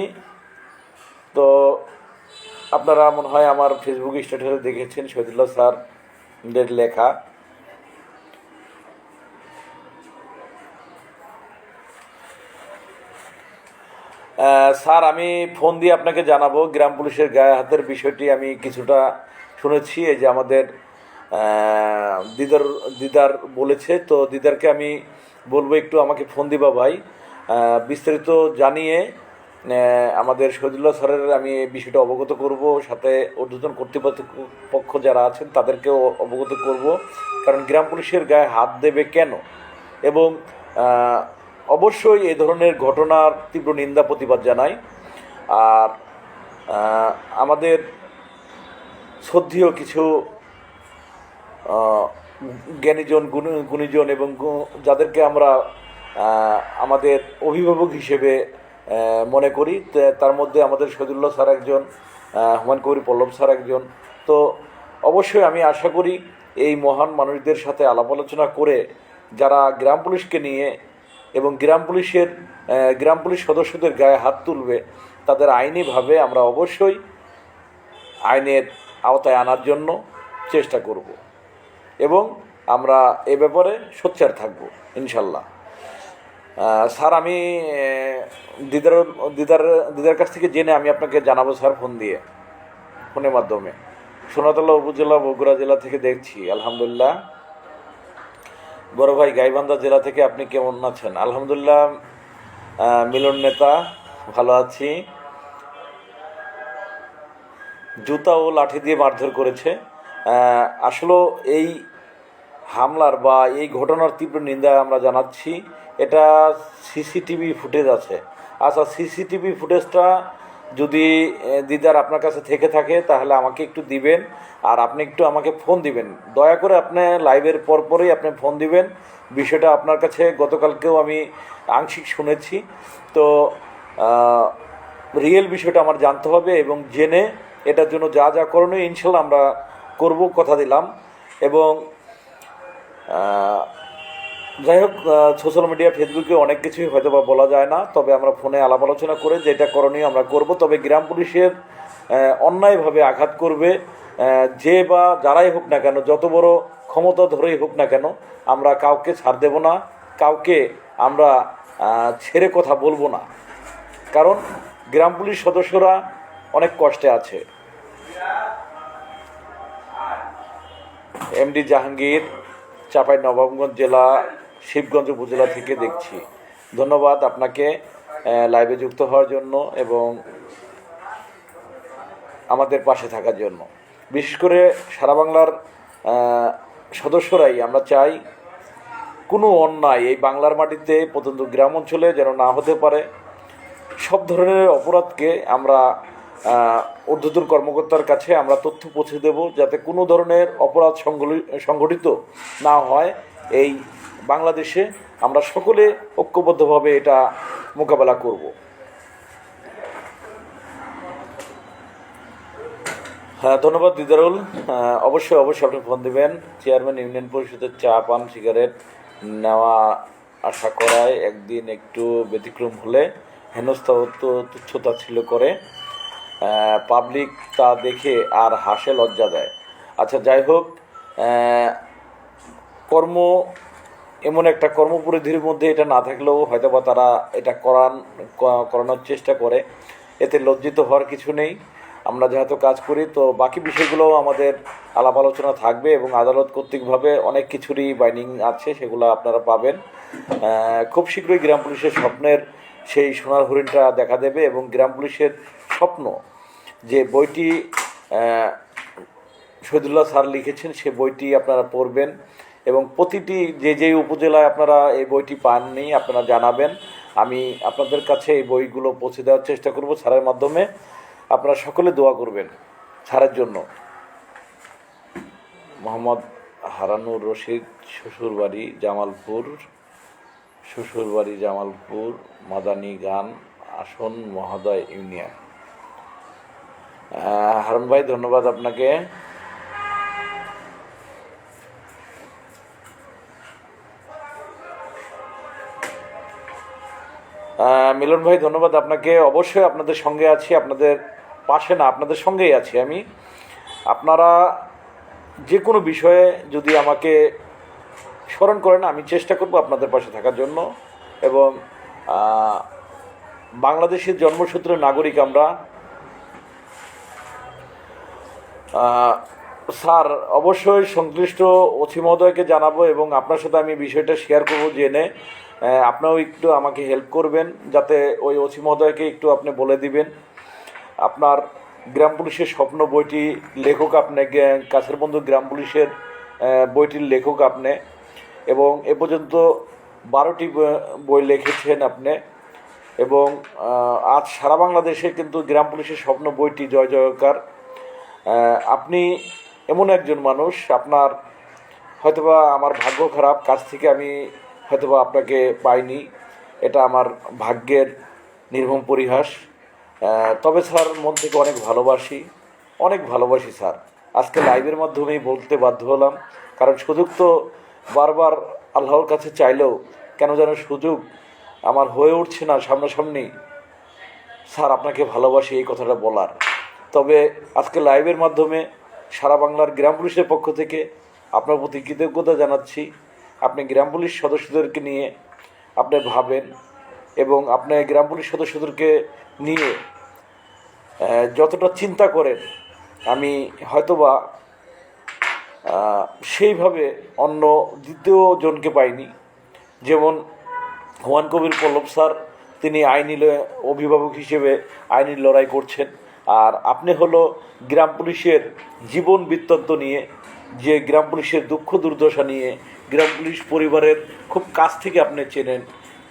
S1: তো আপনারা মনে হয় আমার ফেসবুক স্ট্যাটাসে দেখেছেন শহীদুল্লাহ স্যারদের লেখা। স্যার আমি ফোন দিয়ে আপনাকে জানাবো গ্রাম পুলিশের গায়ে হাতের বিষয়টি। আমি কিছুটা শুনেছি, এই যে আমাদের দিদার দিদার বলেছে, তো দিদারকে আমি বলবো একটু আমাকে ফোন দিবা ভাই, বিস্তারিত জানিয়ে আমাদের শহীদুল্লাহ স্যারের আমি এই বিষয়টা অবগত করব, সাথে ঊর্ধ্বতন কর্তৃপক্ষ যারা আছেন তাদেরকেও অবগত করব। কারণ গ্রাম পুলিশের গায়ে হাত দেবে কেন, এবং অবশ্যই এ ধরনের ঘটনার তীব্র নিন্দা প্রতিবাদ জানাই। আর আমাদের শ্রদ্ধেয় কিছু জ্ঞানীজন, গুণীজন এবং যাদেরকে আমরা আমাদের অভিভাবক হিসেবে মনে করি, তার মধ্যে আমাদের শহীদুল্লাহ স্যার একজন, হুমায়ুন কবির পল্লব স্যার একজন। তো অবশ্যই আমি আশা করি এই মহান মানুষদের সাথে আলাপ আলোচনা করে যারা গ্রাম পুলিশকে নিয়ে এবং গ্রাম পুলিশ সদস্যদের গায়ে হাত তুলবে, তাদের আইনিভাবে আমরা অবশ্যই আইনের আওতায় আনার জন্য চেষ্টা করব, এবং আমরা এ ব্যাপারে সোচ্চার থাকব ইনশাল্লাহ। স্যার আমি দিদার কাছ থেকে জেনে আমি আপনাকে জানাবো স্যার, ফোনের মাধ্যমে। সোনাতলা উপজেলা, বগুড়া জেলা থেকে দেখছি, আলহামদুলিল্লাহ। বড় ভাই গাইবান্ধা জেলা থেকে আপনি কেমন আছেন? আলহামদুলিল্লাহ মিলন নেতা, ভালো আছি। জুতা ও লাঠি দিয়ে মারধর করেছে। আসলে এই হামলার বা এই ঘটনার তীব্র নিন্দা আমরা জানাচ্ছি। এটা সিসিটিভি ফুটেজ আছে, আচ্ছা, সিসিটিভি ফুটেজটা যদি দিদার আপনার কাছে থেকে থাকে তাহলে আমাকে একটু দিবেন, আর আপনি একটু আমাকে ফোন দিবেন, দয়া করে আপনি লাইভের পরপরই আপনি ফোন দিবেন। বিষয়টা আপনার কাছে গতকালকেও আমি আংশিক শুনেছি, তো রিয়েল বিষয়টা আমার জানতে হবে এবং জেনে এটার জন্য যা যা করণীয় ইনশাল্লাহ আমরা করব, কথা দিলাম। এবং যাই হোক, সোশ্যাল মিডিয়া ফেসবুকে অনেক কিছুই হয়তো বা বলা যায় না, তবে আমরা ফোনে আলাপ আলোচনা করে যেটা করণীয় আমরা করব। তবে গ্রাম পুলিশের অন্যায়ভাবে আঘাত করবে যে বা যারাই হোক না কেন, যত বড় ক্ষমতা ধরেই হোক না কেন, আমরা কাউকে ছাড় দেব না, কাউকে আমরা ছেড়ে কথা বলবো না। কারণ গ্রাম পুলিশ সদস্যরা অনেক কষ্টে আছে। এমডি জাহাঙ্গীর, চাঁপাইনবাবগঞ্জ জেলা, শিবগঞ্জ উপজেলা থেকে দেখছি। ধন্যবাদ আপনাকে লাইভে যুক্ত হওয়ার জন্য এবং আমাদের পাশে থাকার জন্য। বিশেষ করে সারা বাংলার সদস্যরাই আমরা চাই কোনো অন্যায় এই বাংলার মাটিতে প্রত্যন্ত গ্রাম অঞ্চলে যেন না হতে পারে। সব ধরনের অপরাধকে আমরা ঊর্ধ্বতন কর্মকর্তার কাছে আমরা তথ্য পৌঁছে দেব, যাতে কোনো ধরনের অপরাধ সংগঠিত না হয় এই বাংলাদেশে। আমরা সকলে ঐক্যবদ্ধভাবে এটা মোকাবেলা করব। হ্যাঁ, ধন্যবাদ দিদারুল। অবশ্যই আপনি ফোন দেবেন। চেয়ারম্যান ইউনিয়ন পরিষদের চা পান সিগারেট নেওয়া আশা করায় একদিন একটু ব্যতিক্রম হলে হেনস্থা তুচ্ছতা ছিল করে পাবলিক তা দেখে আর হাসে, লজ্জা দেয়। আচ্ছা, যাই হোক, কর্ম এমন একটা কর্মপরিধির মধ্যে এটা না থাকলেও হয়তো বা তারা এটা করানোর চেষ্টা করে, এতে লজ্জিত হওয়ার কিছু নেই। আমরা যেহেতু কাজ করি, তো বাকি বিষয়গুলোও আমাদের আলাপ আলোচনা থাকবে এবং আদালত কর্তৃকভাবে অনেক কিছুরই বাইন্ডিং আছে, সেগুলো আপনারা পাবেন। খুব শীঘ্রই গ্রাম পুলিশের স্বপ্নের সেই সোনার হরিণটা দেখা দেবে এবং গ্রাম পুলিশের স্বপ্ন যে বইটি শহীদুল্লাহ স্যার লিখেছেন, সে বইটি আপনারা পড়বেন এবং প্রতিটি যে উপজেলায় আপনারা এই বইটি পাননি আপনারা জানাবেন। আমি আপনাদের কাছে এই বইগুলো পৌঁছে দেওয়ার চেষ্টা করব স্যারের মাধ্যমে। আপনারা সকলে দোয়া করবেন স্যারের জন্য। মোহাম্মদ হারানুর রশিদ, শ্বশুরবাড়ি জামালপুর, মাদানী গান, আসন মহোদয় ইউনিয়ন। হারুন ভাই, ধন্যবাদ আপনাকে। মিলন ভাই, ধন্যবাদ আপনাকে। অবশ্যই আপনাদের সঙ্গে আছি, আপনাদের পাশে না, আপনাদের সঙ্গেই আছি আমি। আপনারা যে কোনো বিষয়ে যদি আমাকে স্মরণ করেন, আমি চেষ্টা করব আপনাদের পাশে থাকার জন্য। এবং বাংলাদেশের জন্মসূত্রের নাগরিক আমরা। স্যার, অবশ্যই সংশ্লিষ্ট ওসি মহোদয়কে জানাবো এবং আপনার সাথে আমি বিষয়টা শেয়ার করবো জেনে। আপনিও একটু আমাকে হেল্প করবেন, যাতে ওই ওসি মহোদয়কে একটু আপনি বলে দিবেন আপনার গ্রাম পুলিশের স্বপ্ন বইটি লেখক আপনি, কাছের বন্ধু গ্রাম পুলিশের বইটির লেখক আপনি, এবং এ পর্যন্ত 12টি বই লিখেছেন আপনি। এবং আজ সারা বাংলাদেশে কিন্তু গ্রাম পুলিশের স্বপ্ন বইটি জয় জয়কার। আপনি এমন একজন মানুষ, আপনার হয়তোবা আমার ভাগ্য খারাপ, কাছ থেকে আমি হয়তোবা আপনাকে পাইনি, এটা আমার ভাগ্যের নির্মম পরিহাস। তবে স্যার, মন থেকে অনেক ভালোবাসি স্যার। আজকে লাইভের মাধ্যমেই বলতে বাধ্য হলাম, কারণ সুযোগ তো বারবার আল্লাহর কাছে চাইলেও কেন যেন সুযোগ আমার হয়ে উঠছে না সামনাসামনি স্যার আপনাকে ভালোবাসি এই কথাটা বলার। তবে আজকে লাইভের মাধ্যমে সারা বাংলার গ্রাম পুলিশের পক্ষ থেকে আপনার প্রতি কৃতজ্ঞতা জানাচ্ছি। আপনি গ্রাম পুলিশ সদস্যদেরকে নিয়ে আপনি ভাবেন এবং আপনি গ্রাম পুলিশ সদস্যদেরকে নিয়ে যতটা চিন্তা করেন, আমি হয়তোবা সেইভাবে অন্য দ্বিতীয় জনকে পাইনি। যেমন হুমায়ুন কবির পল্লব স্যার, তিনি আইনি অভিভাবক হিসেবে আইনি লড়াই করছেন, আর আপনি হলো গ্রাম পুলিশের জীবন বৃত্তান্ত নিয়ে, যে গ্রাম পুলিশের দুঃখ দুর্দশা নিয়ে, গ্রাম পুলিশ পরিবারের খুব কাছ থেকে আপনি চেনেন,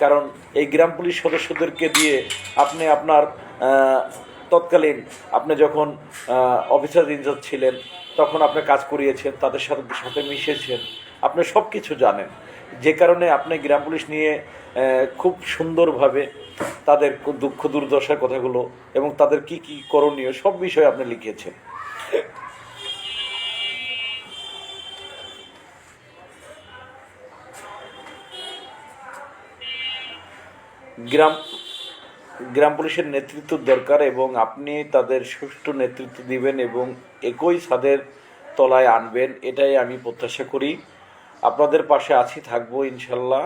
S1: কারণ এই গ্রাম পুলিশ সদস্যদেরকে দিয়ে আপনি আপনার তৎকালীন আপনি যখন অফিসার ইনচার্জ ছিলেন তখন আপনি কাজ করিয়েছেন, তাদের সাথে সাথে মিশেছেন, আপনি সব কিছু জানেন, যে কারণে আপনি গ্রাম পুলিশ নিয়ে খুব সুন্দরভাবে তাদের দুঃখ দুর্দশার কথাগুলো এবং তাদের কি কি করণীয় সব বিষয়ে আপনি লিখিয়েছেন। গ্রাম পুলিশের নেতৃত্ব দরকার এবং আপনি তাদের সুষ্ঠু নেতৃত্ব দিবেন এবং একই ছাদের তলায় আনবেন, এটাই আমি প্রত্যাশা করি। আপনাদের পাশে আছি, থাকবো ইনশাল্লাহ।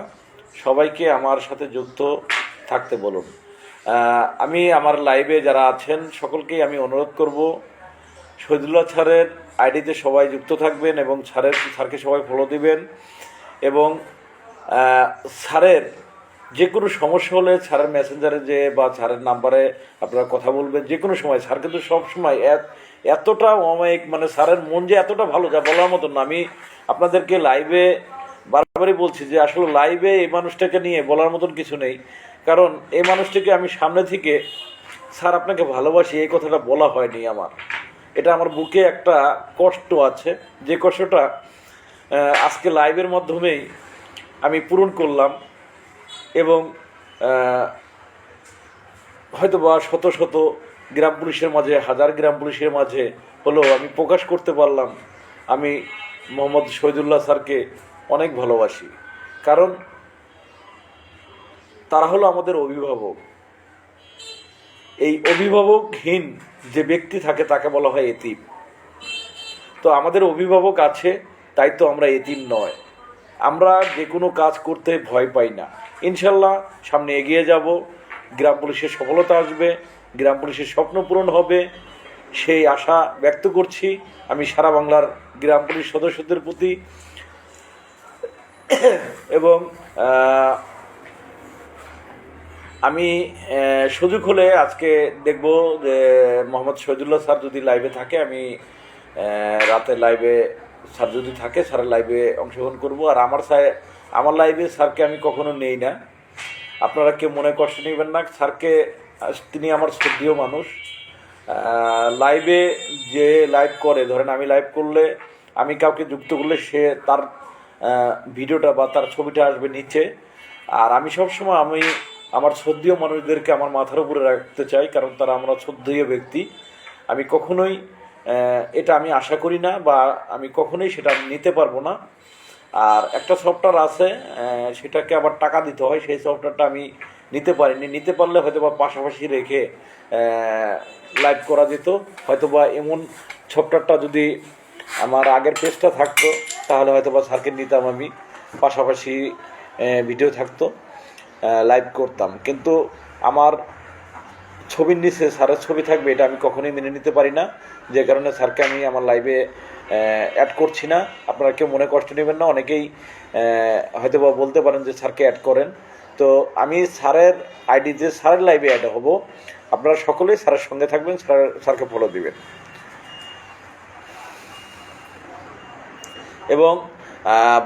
S1: সবাইকে আমার সাথে যুক্ত থাকতে বলুন। আমি আমার লাইভে যারা আছেন সকলকেই আমি অনুরোধ করব, শহীদুল্লাহ স্যারের আইডিতে সবাই যুক্ত থাকবেন এবং স্যারকে সবাই ফলো দিবেন এবং স্যারের যে কোনো সমস্যা হলে স্যারের মেসেঞ্জারে যে বা স্যারের নাম্বারে আপনারা কথা বলবেন যে কোনো সময়। স্যার কিন্তু সবসময় এতটা অমায়িক, মানে স্যারের মন যে এতটা ভালো যা বলার মতন না। আমি আপনাদেরকে লাইভে বারবারই বলছি যে আসলে লাইভে এই মানুষটাকে নিয়ে বলার মতন কিছু নেই, কারণ এই মানুষটাকে আমি সামনে থেকে স্যার আপনাকে ভালোবাসি এই কথাটা বলা হয়নি আমার। এটা আমার বুকে একটা কষ্ট আছে, যে কষ্টটা আজকে লাইভের মাধ্যমেই আমি পূরণ করলাম এবং হয়তো বা শত শত গ্রাম পুলিশের মাঝে, হাজার গ্রাম পুলিশের মাঝে হলেও আমি প্রকাশ করতে পারলাম আমি মোহাম্মদ শহীদুল্লাহ স্যারকে অনেক ভালোবাসি, কারণ তারা হলো আমাদের অভিভাবক। এই অভিভাবকহীন যে ব্যক্তি থাকে তাকে বলা হয় এতিম। তো আমাদের অভিভাবক আছে, তাই তো আমরা এতিম নয়। আমরা যে কোনো কাজ করতে ভয় পাই না। ইনশাল্লাহ সামনে এগিয়ে যাব, গ্রাম পুলিশের সফলতা আসবে, গ্রাম পুলিশের স্বপ্ন পূরণ হবে, সেই আশা ব্যক্ত করছি আমি সারা বাংলার গ্রাম পুলিশ সদস্যদের প্রতি। এবং আমি সুযোগ হলে আজকে দেখব যে মোহাম্মদ শহীদুল্লাহ স্যার যদি লাইভে থাকে, আমি রাতে লাইভে স্যার যদি থাকে স্যারের লাইভে অংশগ্রহণ করব। আর আমার লাইভে স্যারকে আমি কখনো নেই না, আপনারা কেউ মনে কষ্ট নেবেন না। স্যারকে, তিনি আমার শ্রদ্ধেয় মানুষ। লাইভে যে লাইভ করে, ধরেন আমি লাইভ করলে, আমি কাউকে যুক্ত করলে সে তার ভিডিওটা বা তার ছবিটা আসবে নিচে। আর আমি সবসময় আমার শ্রদ্ধেয় মানুষদেরকে আমার মাথার উপরে রাখতে চাই, কারণ তারা আমরা শ্রদ্ধেয় ব্যক্তি। আমি কখনোই এটা আমি আশা করি না বা আমি কখনোই সেটা নিতে পারবো না। আর একটা সফটওয়্যার আছে, সেটাকে আবার টাকা দিতে হয়, সেই সফটওয়্যারটা আমি নিতে পারিনি। নিতে পারলে হয়তো বা পাশাপাশি রেখে লাইভ করা যেত। হয়তো বা এমন সফটওয়্যারটা যদি আমার আগের পেজটা থাকতো তাহলে হয়তো বা স্যারকে নিতাম, আমি পাশাপাশি ভিডিও থাকতো, লাইভ করতাম। কিন্তু আমার ছবির নিচে স্যারের ছবি থাকবে, এটা আমি কখনোই মেনে নিতে পারি না, যে কারণে স্যারকে আমি আমার লাইভে অ্যাড করছি না। আপনারা কেউ মনে কষ্ট নেবেন না, অনেকেই হয়তো বা বলতে পারেন যে স্যারকে অ্যাড করেন। তো আমি স্যারের আইডিতে স্যারের লাইভে অ্যাড হব, আপনারা সকলেই স্যারের সঙ্গে থাকবেন, স্যারকে ফলো দিবেন। এবং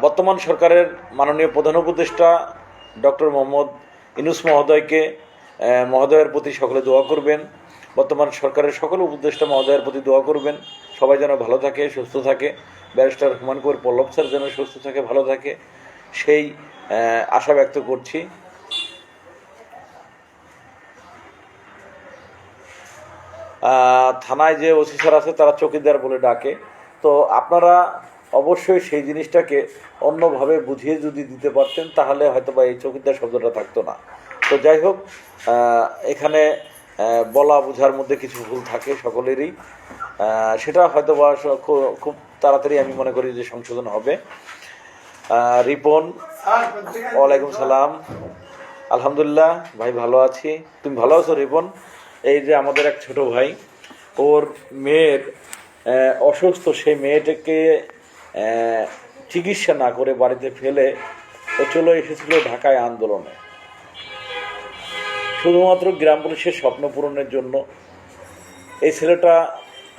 S1: বর্তমান সরকারের মাননীয় প্রধান উপদেষ্টা ডক্টর মোহাম্মদ ইউনূস মহোদয়ের প্রতি সকলে দোয়া করবেন। বর্তমান সরকারের সকল উপদেষ্টা মহোদয়ের প্রতি দোয়া করবেন, সবাই যেন ভালো থাকে, সুস্থ থাকে। ব্যারিস্টার হুমায়ুন কবির পল্লব স্যার যেন সুস্থ থাকে, ভালো থাকে, সেই আশা ব্যক্ত করছি। থানায় যে ওসি স্যার আছে তারা চৌকিদার বলে ডাকে, তো আপনারা অবশ্যই সেই জিনিসটাকে অন্যভাবে বুঝিয়ে যদি দিতে পারতেন তাহলে হয়তো বা এই চৌকিদার শব্দটা থাকতো না। তো যাই হোক, এখানে বলা বোঝার মধ্যে কিছু ভুল থাকে সকলেরই, সেটা হয়তো বা খুব তাড়াতাড়ি আমি মনে করি যে সংশোধন হবে। রিপন, ওয়ালাইকুম সালাম। আলহামদুলিল্লাহ ভাই, ভালো আছি। তুমি ভালো আছো রিপন? এই যে আমাদের এক ছোট ভাই, ওর মেয়ের অসুস্থ, সেই মেয়েটাকে চিকিৎসা না করে বাড়িতে ফেলে ও চলে এসেছিল ঢাকায় আন্দোলনে, শুধুমাত্র গ্রাম পুলিশের স্বপ্ন পূরণের জন্য। এই ছেলেটা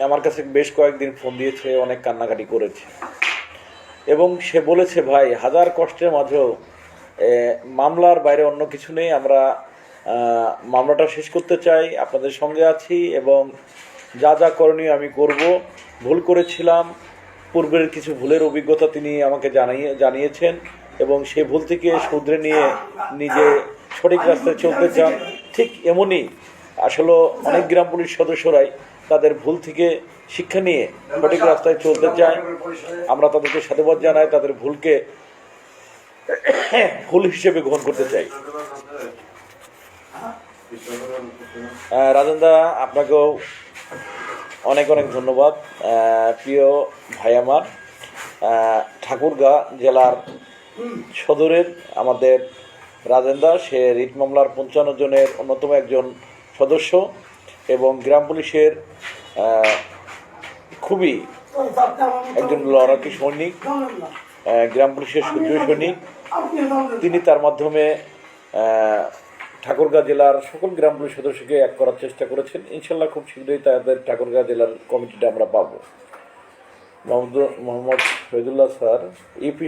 S1: আমার কাছে বেশ কয়েকদিন ফোন দিয়েছে, অনেক কান্নাকাটি করেছে এবং সে বলেছে ভাই হাজার কষ্টের মাঝেও মামলার বাইরে অন্য কিছু নেই। আমরা মামলাটা শেষ করতে চাই, আপনাদের সঙ্গে আছি এবং যা যা করণীয় আমি করব। ভুল করেছিলাম, পূর্বের কিছু ভুলের অভিজ্ঞতা তিনি আমাকে জানিয়েছেন এবং সেই ভুল থেকে শুধরে নিয়ে নিজে সঠিক রাস্তায় চলতে চান। ঠিক এমনই আসলে অনেক গ্রাম পুলিশ সদস্যরাই তাদের ভুল থেকে শিক্ষা নিয়ে সঠিক রাস্তায় চলতে চায়। আমরা তাদেরকে সাধুবাদ জানাই, তাদের ভুলকে ভুল হিসেবে গ্রহণ করতে চাই। রাজেন্দা, আপনাকেও অনেক অনেক ধন্যবাদ। প্রিয় ভাই আমার, ঠাকুরগাঁ জেলার সদরের আমাদের রাজেন্দা, সে রিট মামলার 55 জনের অন্যতম একজন সদস্য এবং গ্রাম পুলিশের খুবই একজন লড়াকু সৈনিক, গ্রাম পুলিশের সূর্য সৈনিক। তিনি তার মাধ্যমে ঠাকুরগাঁ জেলার সকল গ্রাম পুলিশ সদস্যকে এক করার চেষ্টা করেছেন। ইনশাল্লাহ খুব শীঘ্রই তাদের ঠাকুরগাঁ জেলার কমিটিটা আমরা পাবো। মোহাম্মদ শহীদুল্লাহ স্যার, ইউপি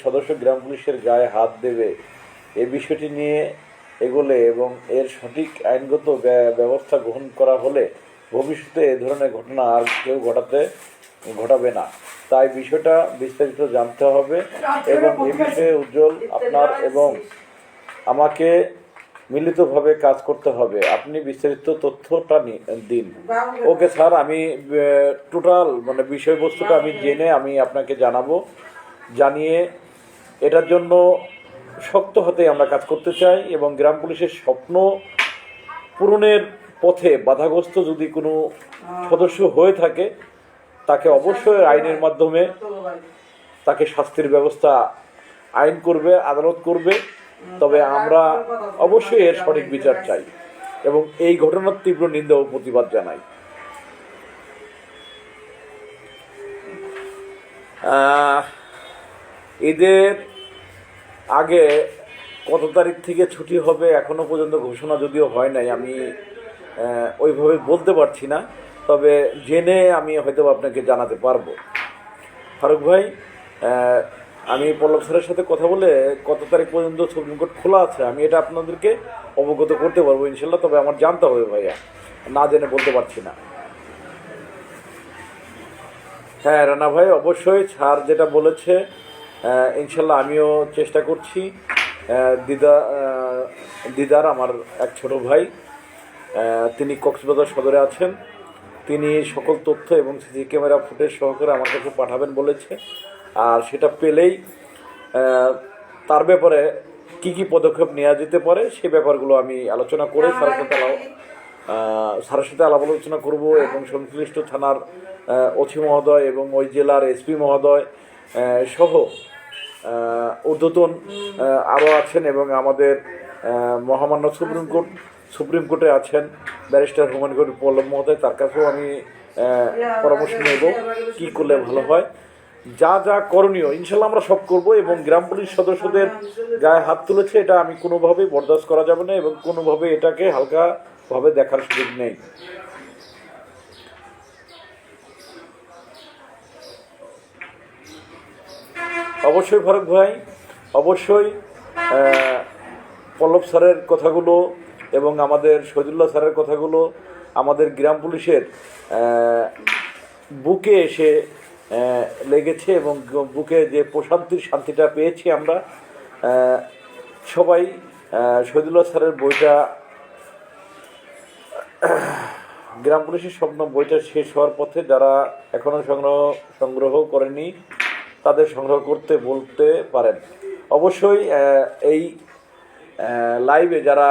S1: সদস্য গ্রাম পুলিশের গায়ে হাত দেবে এই বিষয়টি নিয়ে এগোলে এবং এর সঠিক আইনগত ব্যবস্থা গ্রহণ করা হলে ভবিষ্যতে এ ধরনের ঘটনা আর কেউ ঘটাবে না। তাই বিষয়টা বিস্তারিত জানতে হবে এবং এ বিষয়ে উজ্জ্বল আপনার এবং আমাকে মিলিতভাবে কাজ করতে হবে। আপনি বিস্তারিত তথ্যটা দিন। ওকে স্যার, আমি টোটাল বিষয়বস্তুটা আমি জেনে আমি আপনাকে জানাবো। জানিয়ে এটার জন্য শক্ত হাতে আমরা কাজ করতে চাই এবং গ্রাম পুলিশের স্বপ্ন পূরণের পথে বাধাগ্রস্ত যদি কোনো সদস্য হয়ে থাকে তাকে অবশ্যই আইনের মাধ্যমে তাকে শাস্তির ব্যবস্থা আইন করবে, আদালত করবে। তবে আমরা অবশ্যই এর সঠিক বিচার চাই এবং এই ঘটনার তীব্র নিন্দা ও প্রতিবাদ জানাই। ঈদের আগে কত তারিখ থেকে ছুটি হবে এখনো পর্যন্ত ঘোষণা যদিও হয় নাই, আমি ওইভাবে বলতে পারছি না, তবে জেনে আমি হয়তো আপনাকে জানাতে পারবো। ফারুক ভাই, আমি পল্লব স্যারের সাথে কথা বলে কত তারিখ পর্যন্ত সুপ্রিম কোর্ট খোলা আছে আমি এটা আপনাদেরকে অবগত করতে পারবো ইনশাল্লাহ। তবে আমার জানতে হবে ভাইয়া, না জেনে বলতে পারছি না। হ্যাঁ রানা ভাই, অবশ্যই স্যার যেটা বলেছে ইনশাল্লাহ আমিও চেষ্টা করছি। দিদার আমার এক ছোট ভাই, তিনি কক্সবাজার সদরে আছেন। তিনি সকল তথ্য এবং সিসি ক্যামেরা ফুটেজ সহকারে আমার কাছে পাঠাবেন বলেছে। আর সেটা পেলেই তার ব্যাপারে কি কি পদক্ষেপ নেওয়া যেতে পারে সে ব্যাপারগুলো আমি আলোচনা করে স্যারের সাথে আলাপ আলোচনা করব এবং সংশ্লিষ্ট থানার ওসি মহোদয় এবং ওই জেলার এসপি মহোদয় সহ ঊর্ধ্বতন আরও আছেন এবং আমাদের মহামান্য সুপ্রিম কোর্টে আছেন ব্যারিস্টার হুমায়ুন কবির পল্লব মহোদয়, তার কাছেও আমি পরামর্শ নেব কী করলে ভালো হয়। যা যা করণীয় ইনশাল্লাহ আমরা সব করব এবং গ্রাম পুলিশ সদস্যদের গায়ে হাত তুলেছে এটা আমি কোনোভাবেই বরদাস্ত করা যাবে না এবং কোনোভাবে এটাকে হালকাভাবে দেখার সুযোগ নেই। অবশ্যই ফারুক ভাই, অবশ্যই পল্লব স্যারের কথাগুলো এবং আমাদের শহীদুল্লাহ স্যারের কথাগুলো আমাদের গ্রাম পুলিশের বুকে এসে লেগেছে এবং বুকে যে প্রশান্তির শান্তিটা পেয়েছি আমরা সবাই। শহীদুল্লাহ স্যারের বইটা গ্রাম পুলিশের স্বপ্ন বইটা শেষ হওয়ার পথে যারা এখনও সংগ্রহ করেনি তাদের সংগ্রহ করতে বলতে পারেন। অবশ্যই এই লাইভে যারা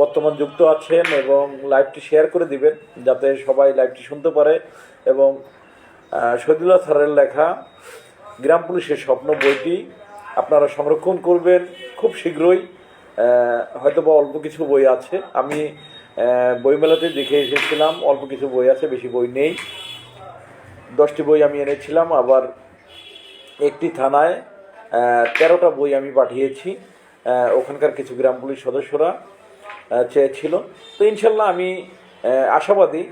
S1: বর্তমান যুক্ত আছেন এবং লাইভটি শেয়ার করে দিবেন যাতে সবাই লাইভটি শুনতে পারে এবং শহীদুল্লাহ স্যারের লেখা গ্রাম পুলিশের স্বপ্ন বইটি আপনারা সংরক্ষণ করবেন খুব শীঘ্রই। হয়তোবা অল্প কিছু বই আছে, আমি বইমেলাতে দেখে এসেছিলাম, অল্প কিছু বই আছে, বেশি বই নেই। 10টি বই আমি এনেছিলাম, আবার একটি থানায় 13টা বই আমি পাঠিয়েছি, ওখানকার কিছু গ্রাম পুলিশ সদস্যরা চেয়েছিল। তো ইনশাল্লাহ আমি আশাবাদী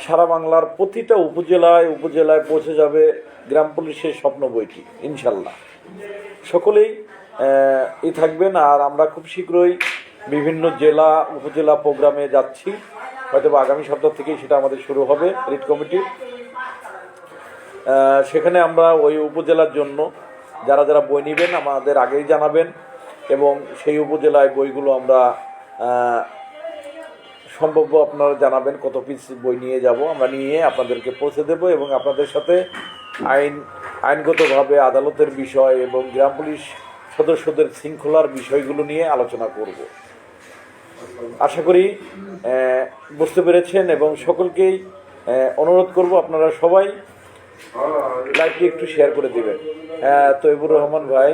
S1: সারা বাংলার প্রতিটা উপজেলায় পৌঁছে যাবে গ্রাম পুলিশের স্বপ্ন বইটি ইনশাল্লাহ। সকলেই থাকবেন। আর আমরা খুব শীঘ্রই বিভিন্ন জেলা উপজেলা প্রোগ্রামে যাচ্ছি, হয়তো আগামী সপ্তাহ থেকেই সেটা আমাদের শুরু হবে রিট কমিটির। সেখানে আমরা ওই উপজেলার জন্য যারা যারা বই নেবেন আমাদের আগেই জানাবেন, এবং সেই উপজেলায় বইগুলো আমরা সম্ভব আপনারা জানাবেন কত পিস বই নিয়ে যাব, আমরা নিয়ে আপনাদেরকে পৌঁছে দেব এবং আপনাদের সাথে আইনগতভাবে আদালতের বিষয় এবং গ্রাম পুলিশ সদস্যদের শৃঙ্খলার বিষয়গুলো নিয়ে আলোচনা করব। আশা করি বুঝতে পেরেছেন, এবং সকলকেই অনুরোধ করব আপনারা সবাই লাইভটি একটু শেয়ার করে দিবেন। তৈবুর রহমান ভাই,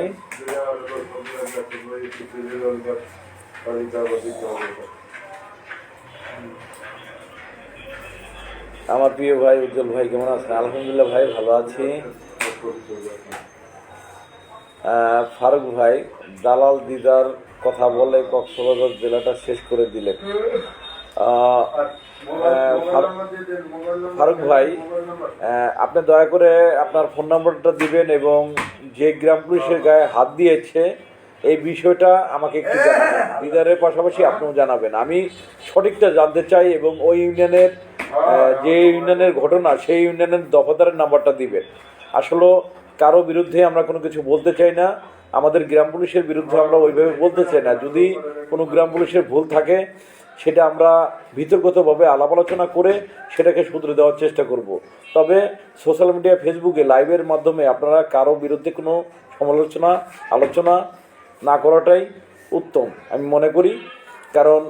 S1: আমার প্রিয় ভাই উজ্জ্বল ভাই কেমন আছেন? আলহামদুলিল্লাহ ভাই ভালো আছি। ফারুক ভাই, দালাল দিদার কথা বলে কক্সবাজার জেলাটা শেষ করে দিলেন। ফারুক ভাই, আপনি দয়া করে আপনার ফোন নম্বরটা দিবেন, এবং যে গ্রাম পুলিশের গায়ে হাত দিয়েছে এই বিষয়টা আমাকে একটু জানাবেন। দিদারের পাশাপাশি আপনিও জানাবেন, আমি সঠিকটা জানতে চাই, এবং ওই ইউনিয়নের যে ইউনিয়নের ঘটনা সেই ইউনিয়নের দফাদারের নাম্বারটা দিবেন। আসলে কারো বিরুদ্ধে আমরা কোনো কিছু বলতে চাই না, আমাদের গ্রাম পুলিশের বিরুদ্ধে আমরা ওইভাবে বলতে চাই না। যদি কোনো গ্রাম পুলিশের ভুল থাকে সেটা আমরা ভিতরগতভাবে আলাপ আলোচনা করে সেটাকে শুধরে দেওয়ার চেষ্টা করব। তবে সোশ্যাল মিডিয়া ফেসবুকে লাইভের মাধ্যমে আপনারা কারো বিরুদ্ধে কোনো আলোচনা না করাটাই উত্তম আমি মনে করি, কারণ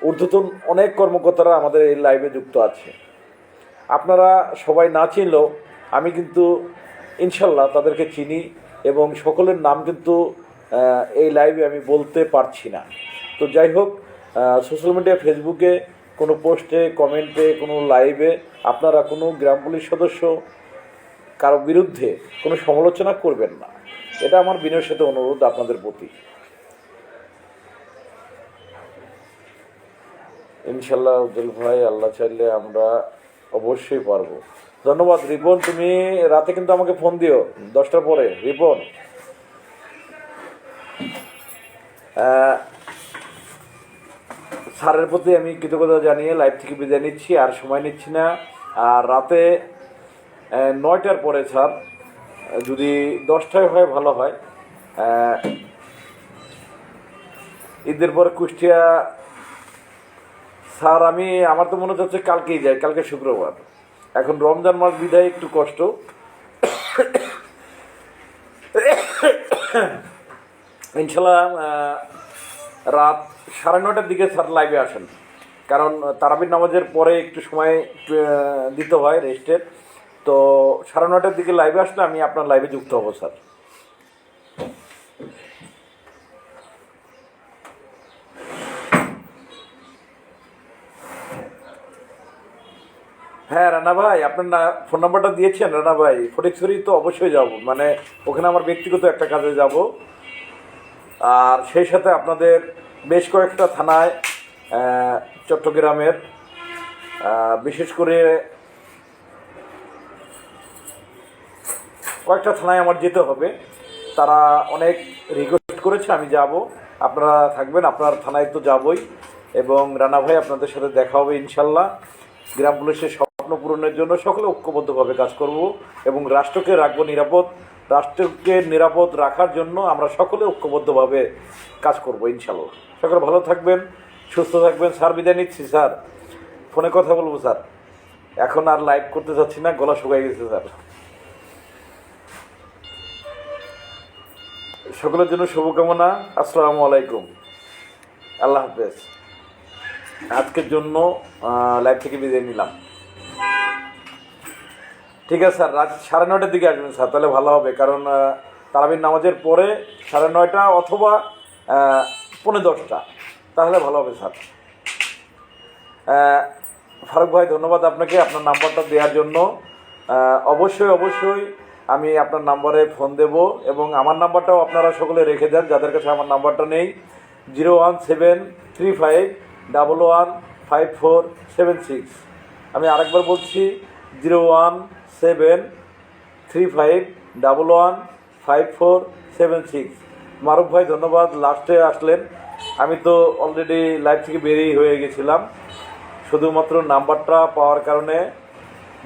S1: ঊর্ধ্বতন অনেক কর্মকর্তারা আমাদের এই লাইভে যুক্ত আছে। আপনারা সবাই না চিনলেও আমি কিন্তু ইনশাল্লাহ তাদেরকে চিনি, এবং সকলের নাম কিন্তু এই লাইভে আমি বলতে পারছি না। তো যাই হোক, সোশ্যাল মিডিয়া ফেসবুকে কোনো পোস্টে, কমেন্টে, কোনো লাইভে আপনারা কোনো গ্রাম পুলিশ সদস্য কারো বিরুদ্ধে কোনো সমালোচনা করবেন না, এটা আমার বিনয়ের সাথে অনুরোধ আপনাদের প্রতি। ইনশাল্লাহ উজ্জ্বল ভাই, আল্লাহ চাইলে আমরা অবশ্যই পারবো। ধন্যবাদ রিপন, তুমি রাতে কিন্তু আমাকে ফোন দিও 10টার পরে। রিপন, স্যারের প্রতি আমি কৃতজ্ঞতা জানিয়ে লাইভ থেকে বিদায় নিচ্ছি, আর সময় নিচ্ছি না। আর রাতে 9টার পরে স্যার, যদি 10টায় হয় ভালো হয়। ঈদের পরে কুষ্টিয়া স্যার, আমার তো মনে হচ্ছে কালকেই যাই, কালকে শুক্রবার। এখন রমজান মাস বিদায় একটু কষ্ট। ইনশাল্লাহ রাত 9:30টার দিকে স্যার লাইভে আসেন, কারণ তারাবির নামাজের পরে একটু সময় দিতে হয় রেস্টের। তো 9:30টার দিকে লাইভে আসলে আমি আপনার লাইভে যুক্ত হব স্যার। হ্যাঁ রানা ভাই, আপনার ফোন নাম্বারটা দিয়েছেন রানা ভাই। ফটিকছড়ি তো অবশ্যই যাব, মানে ওখানে আমার ব্যক্তিগত একটা কাজে যাব। আর সেই সাথে আপনাদের বেশ কয়েকটা থানায়, চট্টগ্রামের বিশেষ করে কয়েকটা থানায় আমার যেতে হবে। তারা অনেক রিকোয়েস্ট করেছে, আমি যাব। আপনারা থাকবেন, আপনার থানায় তো যাবই, এবং রানা ভাই আপনাদের সাথে দেখা হবে ইনশাল্লাহ। গ্রাম পুলিশের স্বপ্ন পূরণের জন্য সকলে ঐক্যবদ্ধভাবে কাজ করব, এবং রাষ্ট্রকে রাখবো নিরাপদ। রাষ্ট্রকে নিরাপদ রাখার জন্য আমরা সকলে ঐক্যবদ্ধভাবে কাজ করব ইনশাল্লাহ। সকলে ভালো থাকবেন, সুস্থ থাকবেন। স্যার বিদায় নিচ্ছি স্যার, ফোনে কথা বলবো স্যার, এখন আর লাইভ করতে চাচ্ছি না, গলা শুকাই গেছে স্যার। সকলের জন্য শুভকামনা। আসসালামু আলাইকুম, আল্লাহ হাফেজ। আজকের জন্য লাইভ থেকে বিদায় নিলাম। ঠিক আছে স্যার, রাত 9:30টার দিকে আসবেন স্যার, তাহলে ভালো হবে, কারণ তারাবির নামাজের পরে 9:30 অথবা 10:45, তাহলে ভালো হবে স্যার। ফারুক ভাই, ধন্যবাদ আপনাকে আপনার নাম্বারটা দেওয়ার জন্য। অবশ্যই আমি আপনার নাম্বারে ফোন দেব, এবং আমার নাম্বারটাও আপনারা সকলে রেখে দেন যাদের কাছে আমার নাম্বারটা নেই। 01735115476। আমি আরেকবার বলছি, 01735115476। মারুফ ভাই ধন্যবাদ, লাস্টে আসলেন। আমি তো অলরেডি লাইভ থেকে বেরিয়ে হয়ে গেছিলাম, শুধুমাত্র নাম্বারটা পাওয়ার কারণে,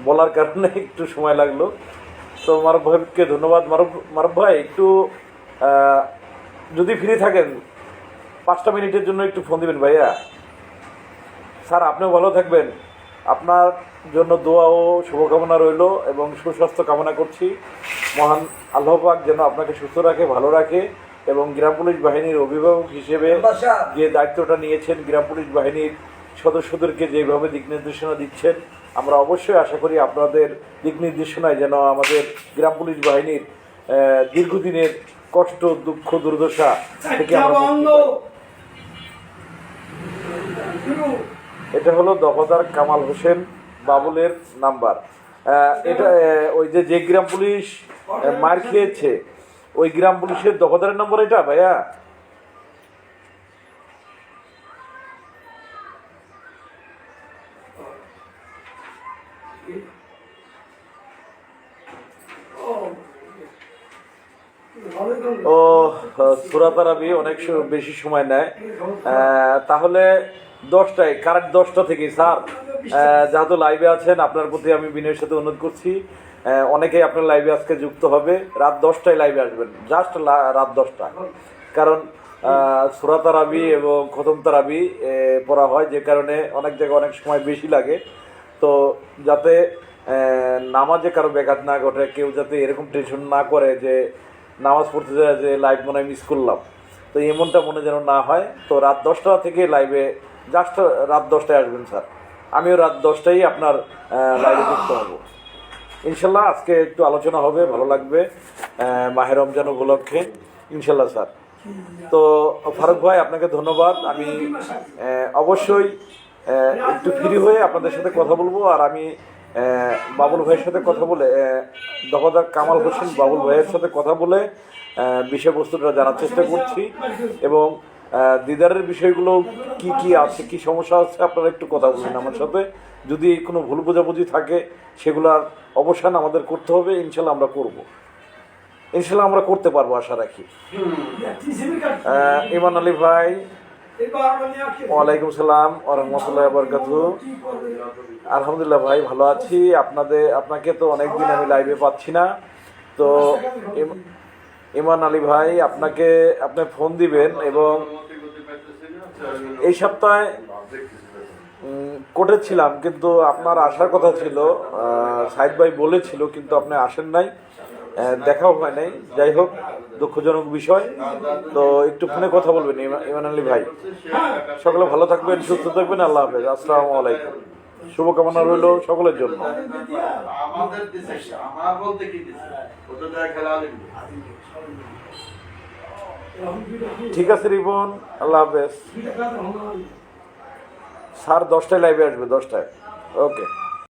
S1: বলার কারণে একটু সময় লাগলো। তো মারুফ ভাইকে ধন্যবাদ। মারুফ ভাই একটু যদি ফ্রি থাকেন 5টা মিনিটের জন্য একটু ফোন দিবেন ভাইয়া। স্যার আপনিও ভালো থাকবেন, আপনার জন্য দোয়া ও শুভকামনা রইল এবং সুস্বাস্থ্য কামনা করছি। মহান আল্লাহ পাক যেন আপনাকে সুস্থ রাখে, ভালো রাখে এবং গ্রাম পুলিশ বাহিনীর অভিভাবক হিসেবে যে দায়িত্বটা নিয়েছেন, গ্রাম পুলিশ বাহিনীর সদস্যদেরকে যেভাবে দিক নির্দেশনা দিচ্ছেন, আমরা অবশ্যই আশা করি আপনাদের দিক নির্দেশনায় যেন আমাদের গ্রাম পুলিশ বাহিনীর দীর্ঘদিনের কষ্ট, দুঃখ, দুর্দশা থেকে আমরা মুক্তি পাই। এটা হলো দফাদার কামাল হোসেন বাবুলের নাম্বার। এটা ওই যে গ্রাম পুলিশ মার খেয়েছে ওই গ্রাম পুলিশের দফাদারের নম্বর এটা ভাইয়া। ও সুরাতারাবি অনেক বেশি সময় নেয়, তাহলে 10টায় কারেক্ট 10টা থেকে স্যার যেহেতু লাইভে আছেন আপনার প্রতি আমি বিনয়ের সাথে অনুরোধ করছি, অনেকেই আপনার লাইভে আজকে যুক্ত হবে, রাত 10টায় লাইভে আসবেন, জাস্ট রাত 10টা। কারণ সূরা তারাবি এবং খতম তারাবি পড়া হয়, যে কারণে অনেক জায়গায় অনেক সময় বেশি লাগে। তো যাতে নামাজে কারো ব্যাঘাত না ঘটে, কেউ যাতে এরকম টেনশন না করে যে নামাজ পড়তে যায় যে লাইভ মনে হয় মিস করলাম, তো এমনটা মনে যেন না হয়। তো রাত 10টা থেকে লাইভে জাস্ট রাত 10টায় আসবেন স্যার, আমিও রাত 10টায় আপনার লাইভে যুক্ত হব ইনশাল্লাহ। আজকে একটু আলোচনা হবে, ভালো লাগবে মাহে রমজান উপলক্ষে ইনশাল্লাহ স্যার। তো ফারুক ভাই আপনাকে ধন্যবাদ, আমি অবশ্যই একটু ফ্রি হয়ে আপনাদের সাথে কথা বলবো। আর আমি বাবুল ভাইয়ের সাথে কথা বলে, দফাদার কামাল হোসেন বাবুল ভাইয়ের সাথে কথা বলে বিষয়বস্তুটা জানার চেষ্টা করছি এবং দিদারের বিষয়গুলো কি কি আছে, কি সমস্যা আছে আপনারা একটু কথা বলবেন আমার সাথে। যদি কোনো ভুল বোঝাবুঝি থাকে সেগুলোর অবসান আমাদের করতে হবে, ইনশাল্লাহ আমরা করব, ইনশাল্লাহ আমরা করতে পারবো আশা রাখি। ইমান আলী ভাই ওয়ালাইকুম সালাম ওয়া রাহমাতুল্লাহি ওয়া বারাকাতুহু। আলহামদুলিল্লাহ ভাই ভালো আছি, আপনাকে তো অনেকদিন আমি লাইভে পাচ্ছি না। তো ইমান আলী ভাই আপনি ফোন দিবেন এবং এই সপ্তাহে কোর্টে ছিলাম, কিন্তু আপনার আসার কথা ছিল, সাইদ ভাই বলেছিল, কিন্তু আপনি আসেন নাই, দেখাও হয় নাই। যাই হোক, দুঃখজনক বিষয়। তো একটু ফোনে কথা বলবেন ইমান আলী ভাই। সকলে ভালো থাকবেন, সুস্থ থাকবেন, আল্লাহ হাফেজ, আসসালামু আলাইকুম। শুভকামনা রইল সকলের জন্য। ঠিক আছে রিপন, আল্লাহ হাফেজ। স্যার 10টায় লাইভে আসবে, 10টায়। ওকে।